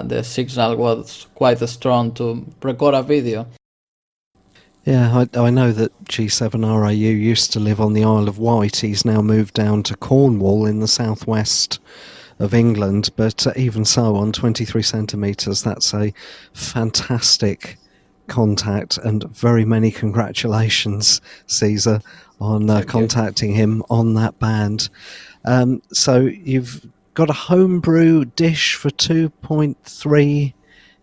the signal was quite strong to record a video. Yeah, I know that G7RAU used to live on the Isle of Wight. He's now moved down to Cornwall in the southwest of England, but even so, on 23 centimetres, that's a fantastic contact, and very many congratulations, Cesar, on contacting him on that band. So you've got a homebrew dish for 2.3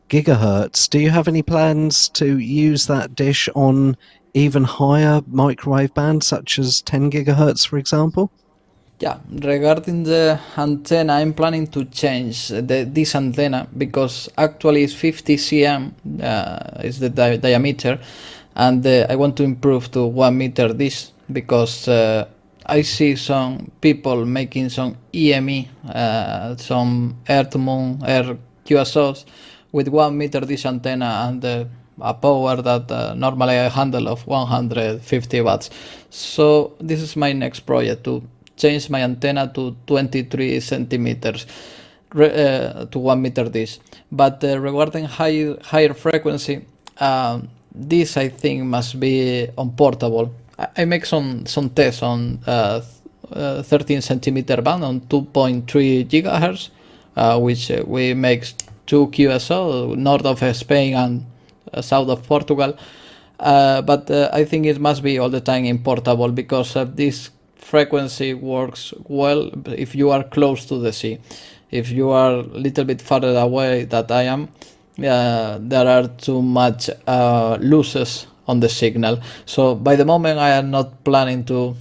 gigahertz. Do you have any plans to use that dish on even higher microwave bands, such as 10 gigahertz, for example? Yeah, regarding the antenna, I'm planning to change this antenna because actually it's 50 cm is the diameter, and I want to improve to 1 meter dish because I see some people making some EME, some Earth-Moon Air QSOs with 1 meter dish antenna and a power that normally I handle of 150 watts. So this is my next project, to change my antenna to 23 centimeters to 1 meter dish. But regarding higher frequency, this I think must be on portable. I make some tests on 13 centimeter band on 2.3 gigahertz, which we make 2 QSO north of Spain and south of Portugal. But I think it must be all the time in portable because this frequency works well if you are close to the sea. If you are a little bit farther away that I am, there are too much losses on the signal. So by the moment I am not planning to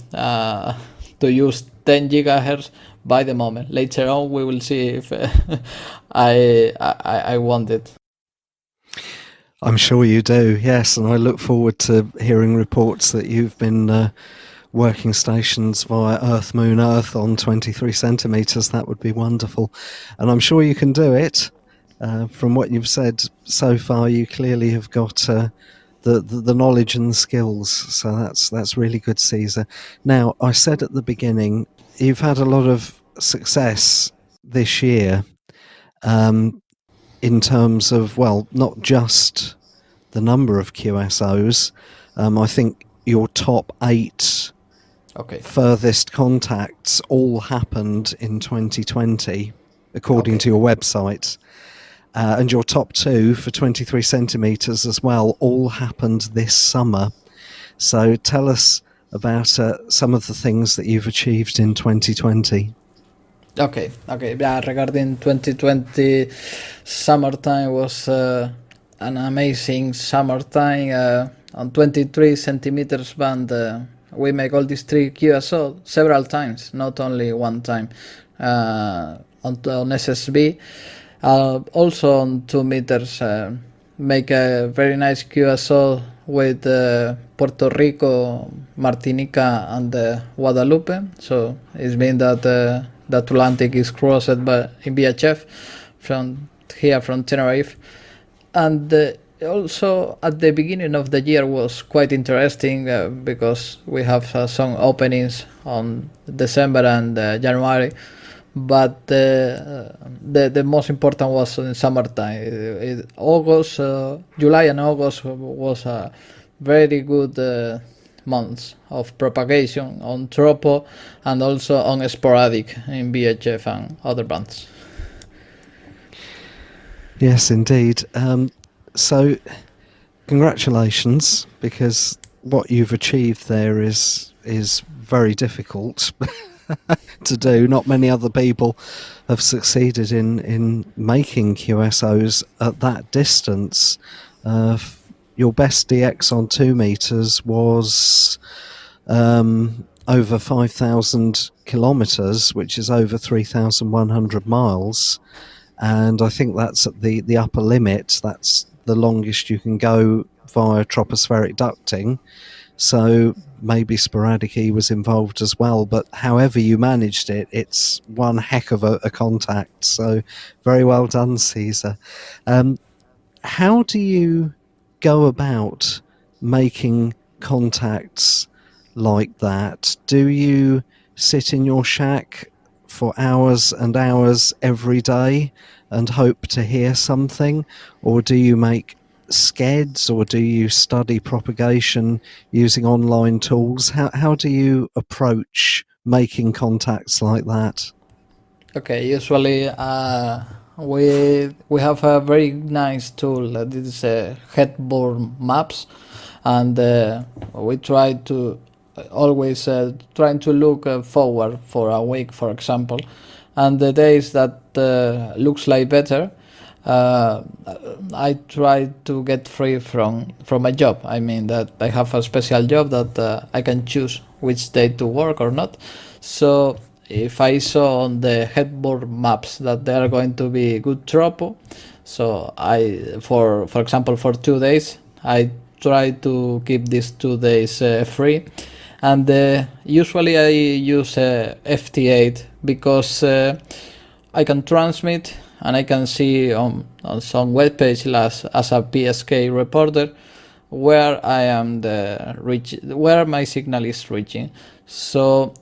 use 10 gigahertz by the moment. Later on we will see if I want it. I'm sure you do, yes, and I look forward to hearing reports that you've been working stations via Earth, Moon, Earth on 23 centimetres. That would be wonderful. And I'm sure you can do it. From what you've said so far, you clearly have got the knowledge and the skills. So that's really good, Cesar. Now, I said at the beginning, you've had a lot of success this year in terms of, well, not just the number of QSOs. I think your top 8 furthest contacts all happened in 2020, according to your website. And your top 2 for 23 centimetres as well all happened this summer. So tell us about some of the things that you've achieved in 2020. Okay. Yeah, regarding 2020, summertime was an amazing summertime. On 23 centimeters band, we make all these 3 QSO several times, not only one time, on SSB. Also on 2 meters, make a very nice QSO with Puerto Rico, Martinica, and Guadalupe. So it's been that the Atlantic is crossed in VHF from Tenerife. And also at the beginning of the year was quite interesting because we have some openings on December and January. but the most important was in summertime. July and August was a very good months of propagation on Tropo and also on Sporadic in VHF and other bands. Yes, indeed. So, congratulations, because what you've achieved there is very difficult to do. Not many other people have succeeded in making QSOs at that distance. Your best DX on 2 meters was over 5,000 kilometers, which is over 3,100 miles. And I think that's at the upper limit. That's the longest you can go via tropospheric ducting. So maybe Sporadic E was involved as well. But however you managed it, it's one heck of a contact. So very well done, Cesar. How do you go about making contacts like that? Do you sit in your shack for hours and hours every day and hope to hear something, or do you make skeds, or do you study propagation using online tools? How do you approach making contacts like that? Okay, usually we have a very nice tool that is headboard maps, and we try to always trying to look forward for a week, for example, and the days that looks like better, I try to get free from my job. I mean that I have a special job that I can choose which day to work or not. So if I saw on the headboard maps that they are going to be good tropo, so I, for example, for 2 days, I try to keep these 2 days free. And usually I use FT8 because I can transmit and I can see on some web page as a PSK reporter where I am where my signal is reaching. So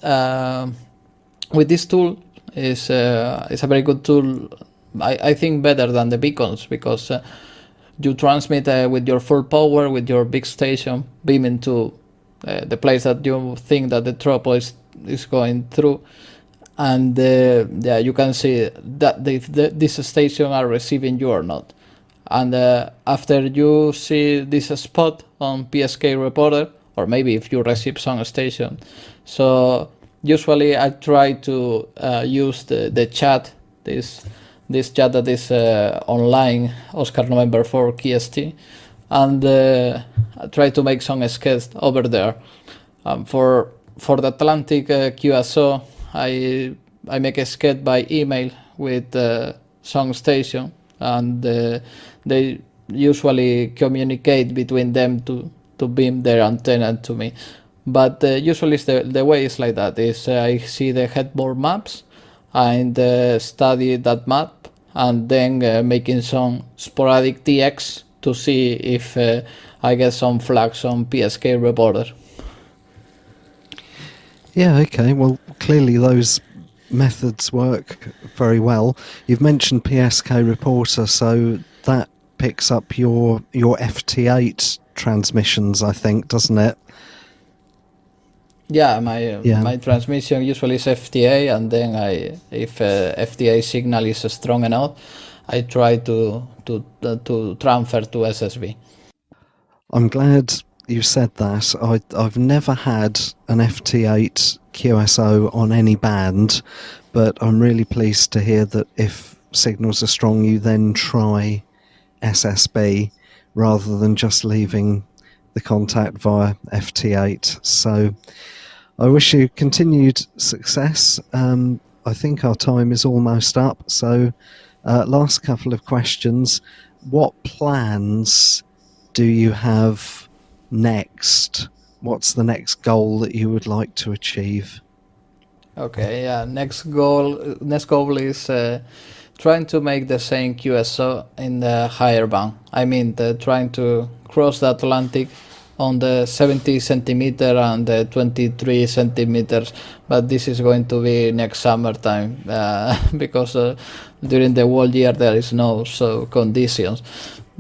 with this tool is a very good tool. I think better than the beacons, because you transmit with your full power with your big station beaming to the place that you think that the tropo is going through, and you can see that this station are receiving you or not. And after you see this spot on PSK reporter, or maybe if you receive some station, so usually I try to use the chat, this chat that is online, Oscar November 4 KST, and I try to make some sketches over there. For the Atlantic QSO, I make a sketch by email with some station, and they usually communicate between them to beam their antenna to me. But usually the way is like that. Is I see the headboard maps and study that map, and then making some sporadic DX to see if I get some flags on PSK reporter. Yeah, okay. Well, clearly those methods work very well. You've mentioned PSK reporter, so that picks up your FT8 transmissions, I think, doesn't it? Yeah, my transmission usually is FTA, and then if FTA signal is strong enough, I try to transfer to SSB. I'm glad you said that. I've never had an FT8 QSO on any band, but I'm really pleased to hear that if signals are strong, you then try SSB rather than just leaving the contact via FT8. So I wish you continued success. I think our time is almost up. So last couple of questions. What plans do you have next? What's the next goal that you would like to achieve? Okay, yeah. Next goal is trying to make the same QSO in the higher band. I mean, trying to cross the Atlantic on the 70 centimeter and the 23 centimeters, but this is going to be next summertime because during the whole year there is no conditions.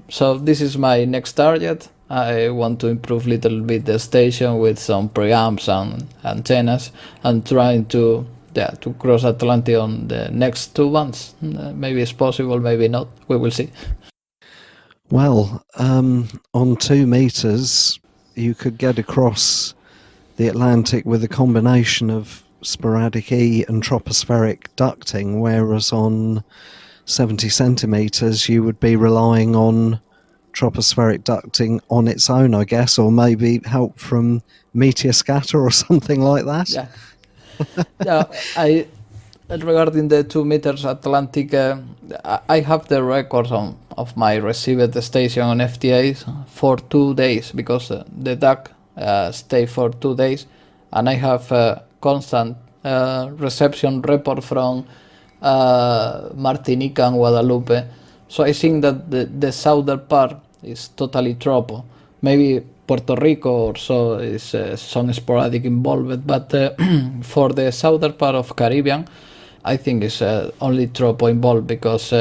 So this is my next target. I want to improve a little bit the station with some preamps and antennas, and trying to cross Atlantic on the next 2 months. Maybe it's possible, maybe not. We will see. Well, on 2 meters, you could get across the Atlantic with a combination of sporadic E and tropospheric ducting, whereas on 70 centimeters, you would be relying on tropospheric ducting on its own, I guess, or maybe help from meteor scatter or something like that. Yeah. Yeah, regarding the 2 meters Atlantic, I have the record of my received station on FTAs for 2 days, because the duck stay for 2 days, and I have a constant reception report from Martinica and Guadalupe. So I think that the southern part is totally tropo. Maybe Puerto Rico or so is some sporadic involved, but for the southern part of Caribbean, I think it's only tropo involved, because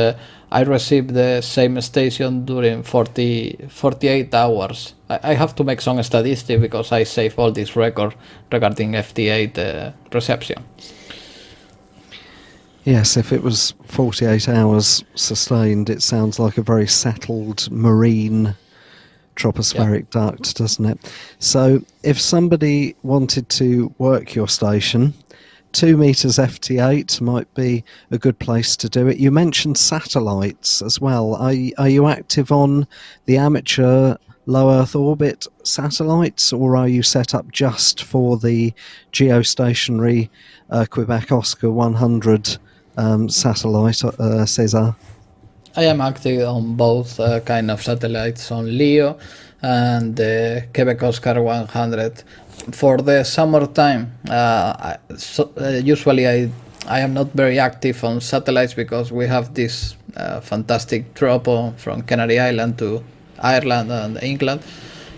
I received the same station during 48 hours. I have to make some statistics because I save all this record regarding FT8 reception. Yes, if it was 48 hours sustained, it sounds like a very settled marine tropospheric duct, doesn't it? So if somebody wanted to work your station, 2 meters FT8 might be a good place to do it. You mentioned satellites as well. Are you active on the amateur low Earth orbit satellites, or are you set up just for the geostationary Quebec Oscar 100 satellite, Cesar? I am active on both kind of satellites, on LEO and the Quebec Oscar 100. For the summertime, usually I am not very active on satellites, because we have this fantastic tropo from Canary Island to Ireland and England.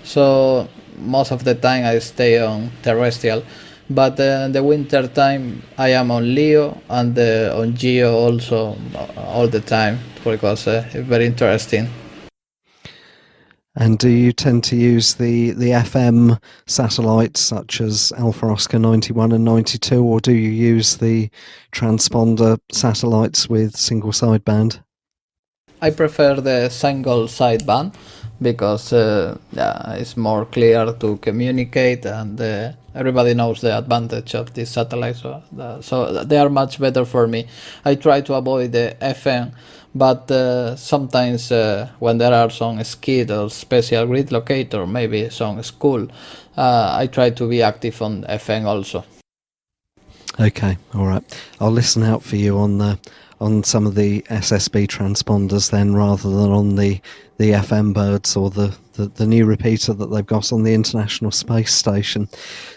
So most of the time I stay on terrestrial. But in the winter time, I am on LEO and on GEO also all the time, because it's very interesting. And do you tend to use the FM satellites such as Alpha Oscar 91 and 92, or do you use the transponder satellites with single sideband? I prefer the single sideband, because it's more clear to communicate, and everybody knows the advantage of these satellites, so they are much better for me. I try to avoid the FM, but sometimes when there are some skid or special grid locator, maybe some school, I try to be active on FM also. Okay, all right. I'll listen out for you on some of the SSB transponders then, rather than on the FM birds or the new repeater that they've got on the International Space Station.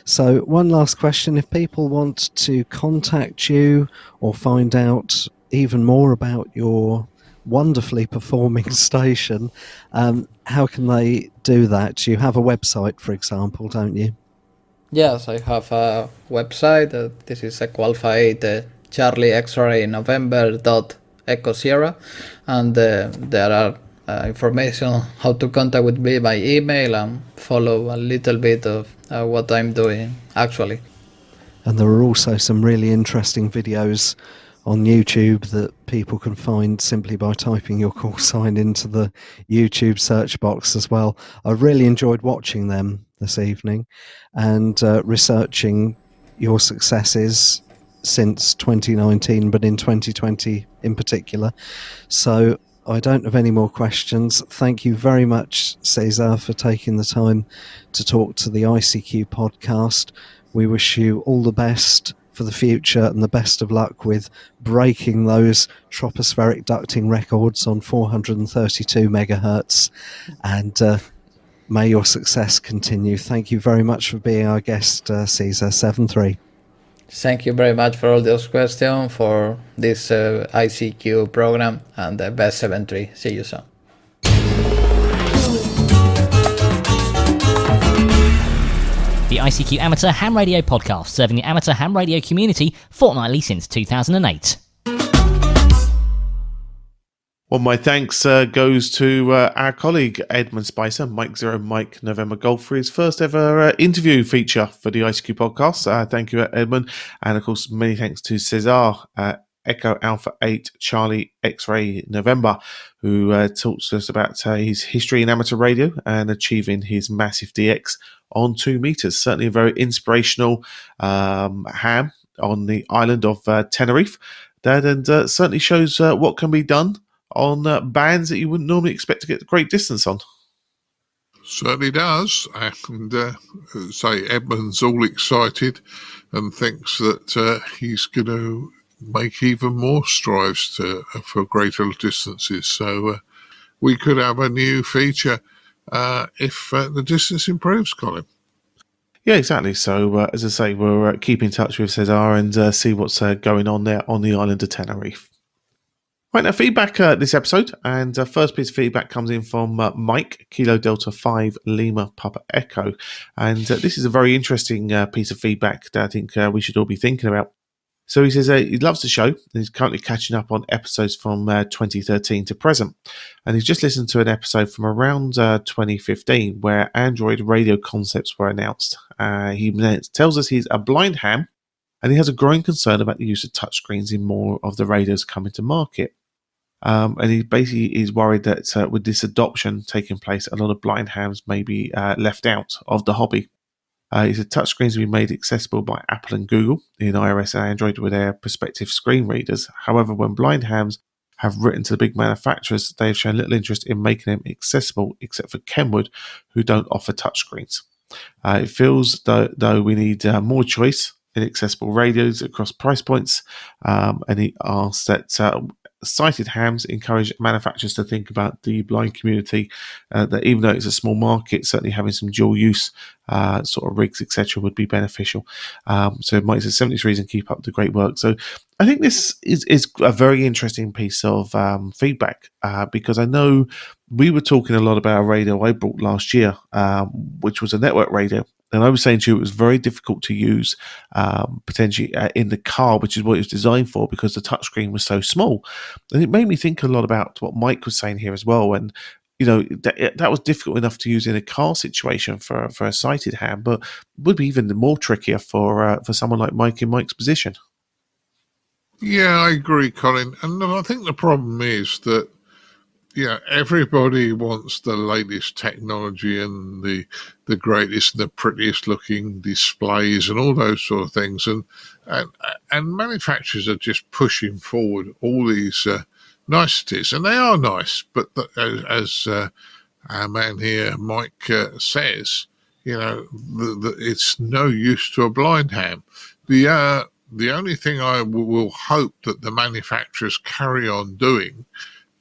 So one last question: if people want to contact you or find out even more about your wonderfully performing station, how can they do that? You have a website, for example, don't you? Yes, I have a website. This is a qualified Charlie X-ray November .Echo Sierra, and there are information how to contact with me by email and follow a little bit of what I'm doing actually. And there are also some really interesting videos on YouTube that people can find simply by typing your call sign into the YouTube search box as well. I've really enjoyed watching them this evening and researching your successes since 2019, but in 2020 in particular. So I don't have any more questions. Thank you very much, Cesar, for taking the time to talk to the ICQ podcast. We wish you all the best for the future and the best of luck with breaking those tropospheric ducting records on 432 megahertz, and may your success continue. Thank you very much for being our guest, Cesar 73. Thank you very much for all those questions, for this ICQ program, and the best 73. See you soon. ICQ Amateur Ham Radio Podcast, serving the amateur ham radio community fortnightly since 2008. Well, my thanks goes to our colleague Edmund Spicer, Mike 0 Mike November Golf, for his first ever interview feature for the ICQ podcast. Thank you, Edmund. And of course, many thanks to Cesar, Echo Alpha 8 Charlie X-Ray November, who talks to us about his history in amateur radio and achieving his Massive DX on 2 meters. Certainly a very inspirational ham on the island of Tenerife. And certainly shows what can be done on bands that you wouldn't normally expect to get great distance on. Certainly does. And say Edmund's all excited and thinks that he's going to make even more strides for greater distances. So we could have a new feature if the distance improves, Colin. Yeah, exactly. So, as I say, we'll keep in touch with Cesar and see what's going on there on the island of Tenerife. Right, now feedback this episode, and first piece of feedback comes in from Mike, Kilo Delta 5 Lima Papa Echo, and this is a very interesting piece of feedback that I think we should all be thinking about. So he says he loves the show, and he's currently catching up on episodes from 2013 to present, and he's just listened to an episode from around 2015 where Android radio concepts were announced. He tells us he's a blind ham, and he has a growing concern about the use of touchscreens in more of the radios coming to market. And he basically is worried that with this adoption taking place, a lot of blind hams may be left out of the hobby. He said touchscreens will be made accessible by Apple and Google in iOS and Android with their prospective screen readers. However, when blind hams have written to the big manufacturers, they have shown little interest in making them accessible, except for Kenwood, who don't offer touchscreens. It feels though we need more choice in accessible radios across price points, and he asks that sighted hams encourage manufacturers to think about the blind community, that even though it's a small market, certainly having some dual use sort of rigs, etc., would be beneficial. So Mike says 73s and keep up the great work. So I think this is a very interesting piece of feedback, because I know we were talking a lot about a radio I bought last year, which was a network radio. And I was saying to you, it was very difficult to use potentially in the car, which is what it was designed for, because the touchscreen was so small. And it made me think a lot about what Mike was saying here as well. And, you know, that was difficult enough to use in a car situation for a sighted ham, but would be even more trickier for someone like Mike in Mike's position. Yeah, I agree, Colin. And I think the problem is that, yeah, everybody wants the latest technology and the greatest and the prettiest looking displays and all those sort of things, and manufacturers are just pushing forward all these niceties, and they are nice. But as our man here, Mike, says, you know, it's no use to a blind ham. The only thing I will hope that the manufacturers carry on doing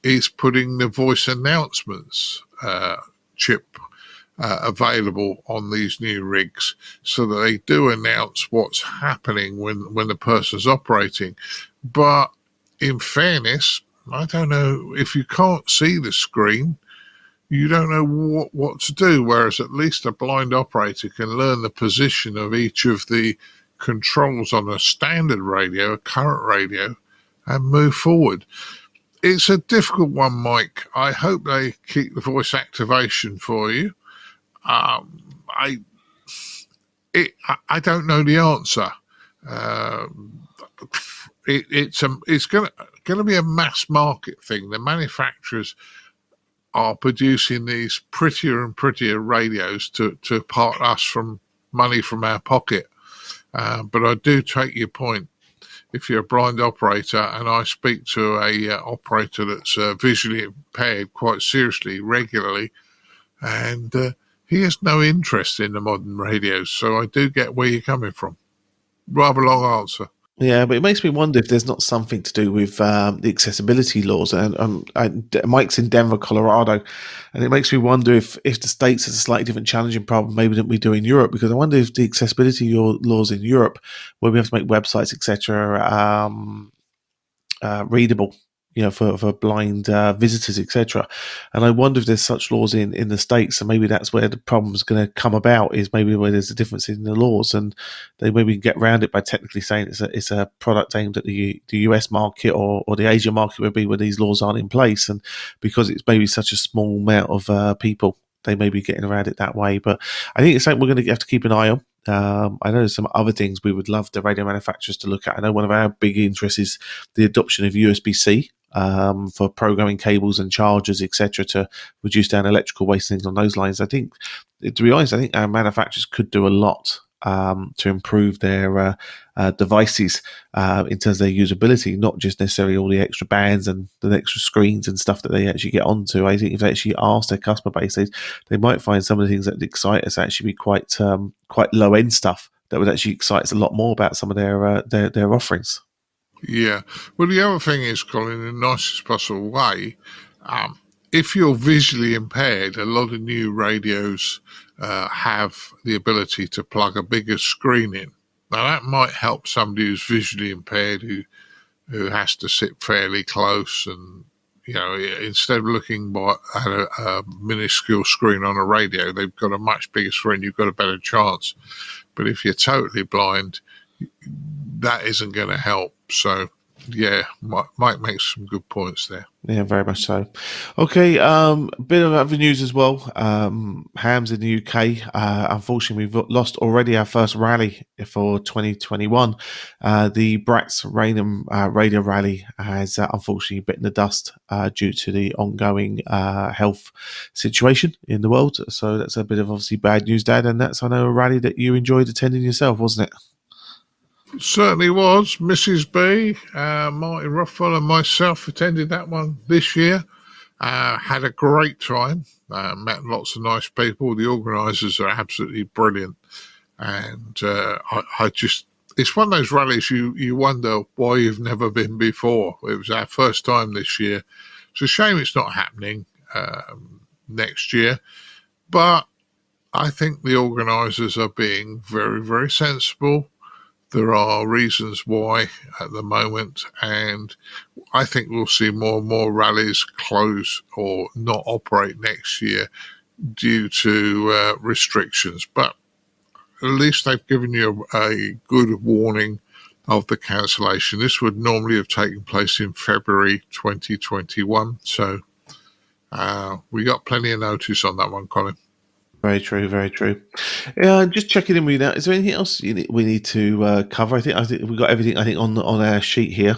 is putting the voice announcements chip available on these new rigs, so that they do announce what's happening when the person's operating. But in fairness, I don't know, if you can't see the screen, you don't know what to do, whereas at least a blind operator can learn the position of each of the controls on a standard radio, a current radio, and move forward. It's a difficult one, Mike. I hope they keep the voice activation for you. I don't know the answer. It's going to be a mass market thing. The manufacturers are producing these prettier and prettier radios to part us from money from our pocket. But I do take your point. If you're a blind operator, and I speak to a operator that's visually impaired quite seriously, regularly, and he has no interest in the modern radios. So I do get where you're coming from. Rather long answer. Yeah, but it makes me wonder if there's not something to do with the accessibility laws. And Mike's in Denver, Colorado, and it makes me wonder if the States has a slightly different challenging problem maybe than we do in Europe, because I wonder if the accessibility laws in Europe, where we have to make websites, etc., readable, for blind visitors, etc. And I wonder if there's such laws in the States, and maybe that's where the problem's going to come about, is maybe where there's a difference in the laws, and they maybe get around it by technically saying it's a product aimed at the US market or the Asia market, would be where these laws aren't in place, and because it's maybe such a small amount of people, they may be getting around it that way. But I think it's something we're going to have to keep an eye on. I know there's some other things we would love the radio manufacturers to look at. I know one of our big interests is the adoption of USB-C for programming cables and chargers, etc., to reduce down electrical waste, things on those lines. I think, to be honest, I think our manufacturers could do a lot to improve their devices in terms of their usability, not just necessarily all the extra bands and the extra screens and stuff that they actually get onto. I think if they actually ask their customer base, they might find some of the things that excite us actually be quite low end stuff that would actually excite us a lot more about some of their offerings. Yeah. Well, the other thing is, Colin, in the nicest possible way, if you're visually impaired, a lot of new radios have the ability to plug a bigger screen in. Now, that might help somebody who's visually impaired who has to sit fairly close, and instead of looking at a minuscule screen on a radio, they've got a much bigger screen. You've got a better chance. But if you're totally blind, that isn't going to help. So, yeah, Mike makes some good points there. Yeah, very much so. Okay, bit of other news as well. Hams in the UK. Unfortunately, we've lost already our first rally for 2021. The Bratz Raynham Radio Rally has unfortunately bitten the dust due to the ongoing health situation in the world. So that's a bit of obviously bad news, Dad. And that's, I know, a rally that you enjoyed attending yourself, wasn't it? Certainly was. Mrs. B, Martin Ruffell and myself attended that one this year. Had a great time. Met lots of nice people. The organisers are absolutely brilliant. And I just, it's one of those rallies you wonder why you've never been before. It was our first time this year. It's a shame it's not happening next year. But I think the organisers are being very, very sensible. There are reasons why at the moment, and I think we'll see more and more rallies close or not operate next year due to restrictions. But at least they've given you a good warning of the cancellation. This would normally have taken place in February 2021. So we got plenty of notice on that one, Colin. Very true, very true. Just checking in with you now. Is there anything else we need to cover? I think we've got everything. I think on our sheet here.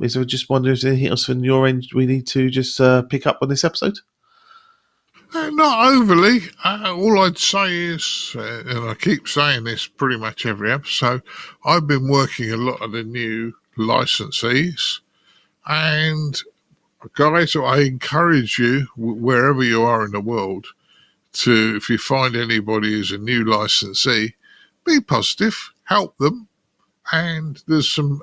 Is there just wondering if there's anything else from your end we need to just pick up on this episode? Not overly. All I'd say is, and I keep saying this pretty much every episode, I've been working a lot of the new licensees, and guys, I encourage you, wherever you are in the world, to, if you find anybody who's a new licensee, be positive, help them. And there's some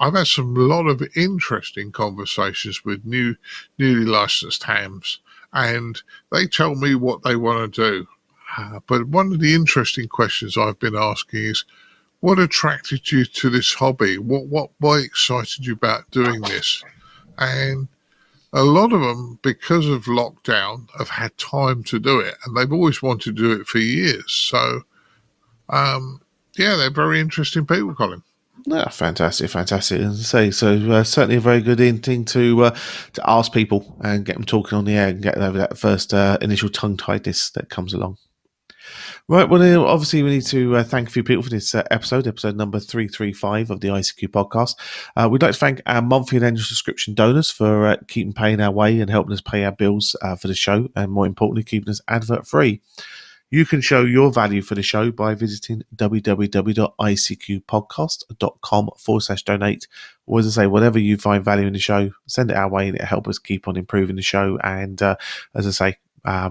I've had a lot of interesting conversations with newly licensed hams, and they tell me what they want to do. But one of the interesting questions I've been asking is, what attracted you to this hobby? What excited you about doing this? And a lot of them, because of lockdown, have had time to do it, and they've always wanted to do it for years. So, yeah, they're very interesting people, Colin. Yeah, fantastic. As I say, so certainly a very good thing to ask people and get them talking on the air and get over that first initial tongue-tiedness that comes along. Right, well, obviously we need to thank a few people for this episode number 335 of the ICQ podcast. We'd like to thank our monthly and annual subscription donors for keeping paying our way and helping us pay our bills for the show, and more importantly, keeping us advert-free. You can show your value for the show by visiting www.icqpodcast.com/donate. Or as I say, whatever you find value in the show, send it our way and it'll help us keep on improving the show. And as I say,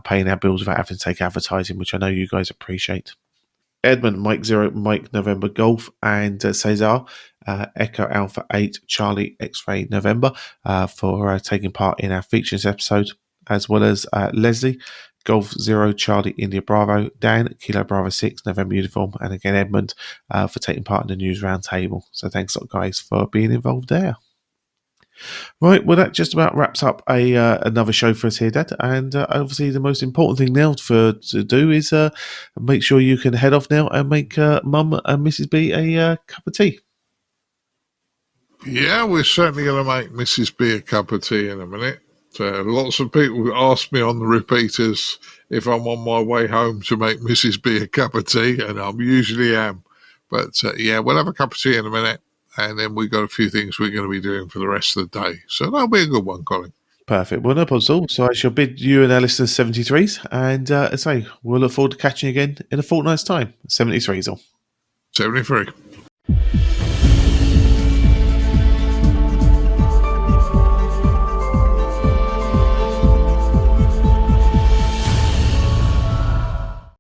paying our bills without having to take advertising, which I know you guys appreciate. Edmund, Mike 0, Mike November Golf, and Cesar, Echo Alpha 8, Charlie X-Ray November, for taking part in our features episode, as well as Leslie, Golf 0, Charlie India Bravo, Dan, Kilo Bravo 6, November Uniform, and again Edmund for taking part in the News Roundtable. So thanks a lot, guys, for being involved there. Right, well, that just about wraps up another show for us here, Dad. And obviously, the most important thing now to do is make sure you can head off now and make Mum and Mrs. B a cup of tea. Yeah, we're certainly going to make Mrs. B a cup of tea in a minute. Lots of people ask me on the repeaters if I'm on my way home to make Mrs. B a cup of tea, and I usually am. But yeah, we'll have a cup of tea in a minute, and then we've got a few things we're going to be doing for the rest of the day. So that'll be a good one, Colin. Perfect. Well, no problem at all. So I shall bid you and our listeners 73s, and as I say, we'll look forward to catching you again in a fortnight's time. 73s all. 73.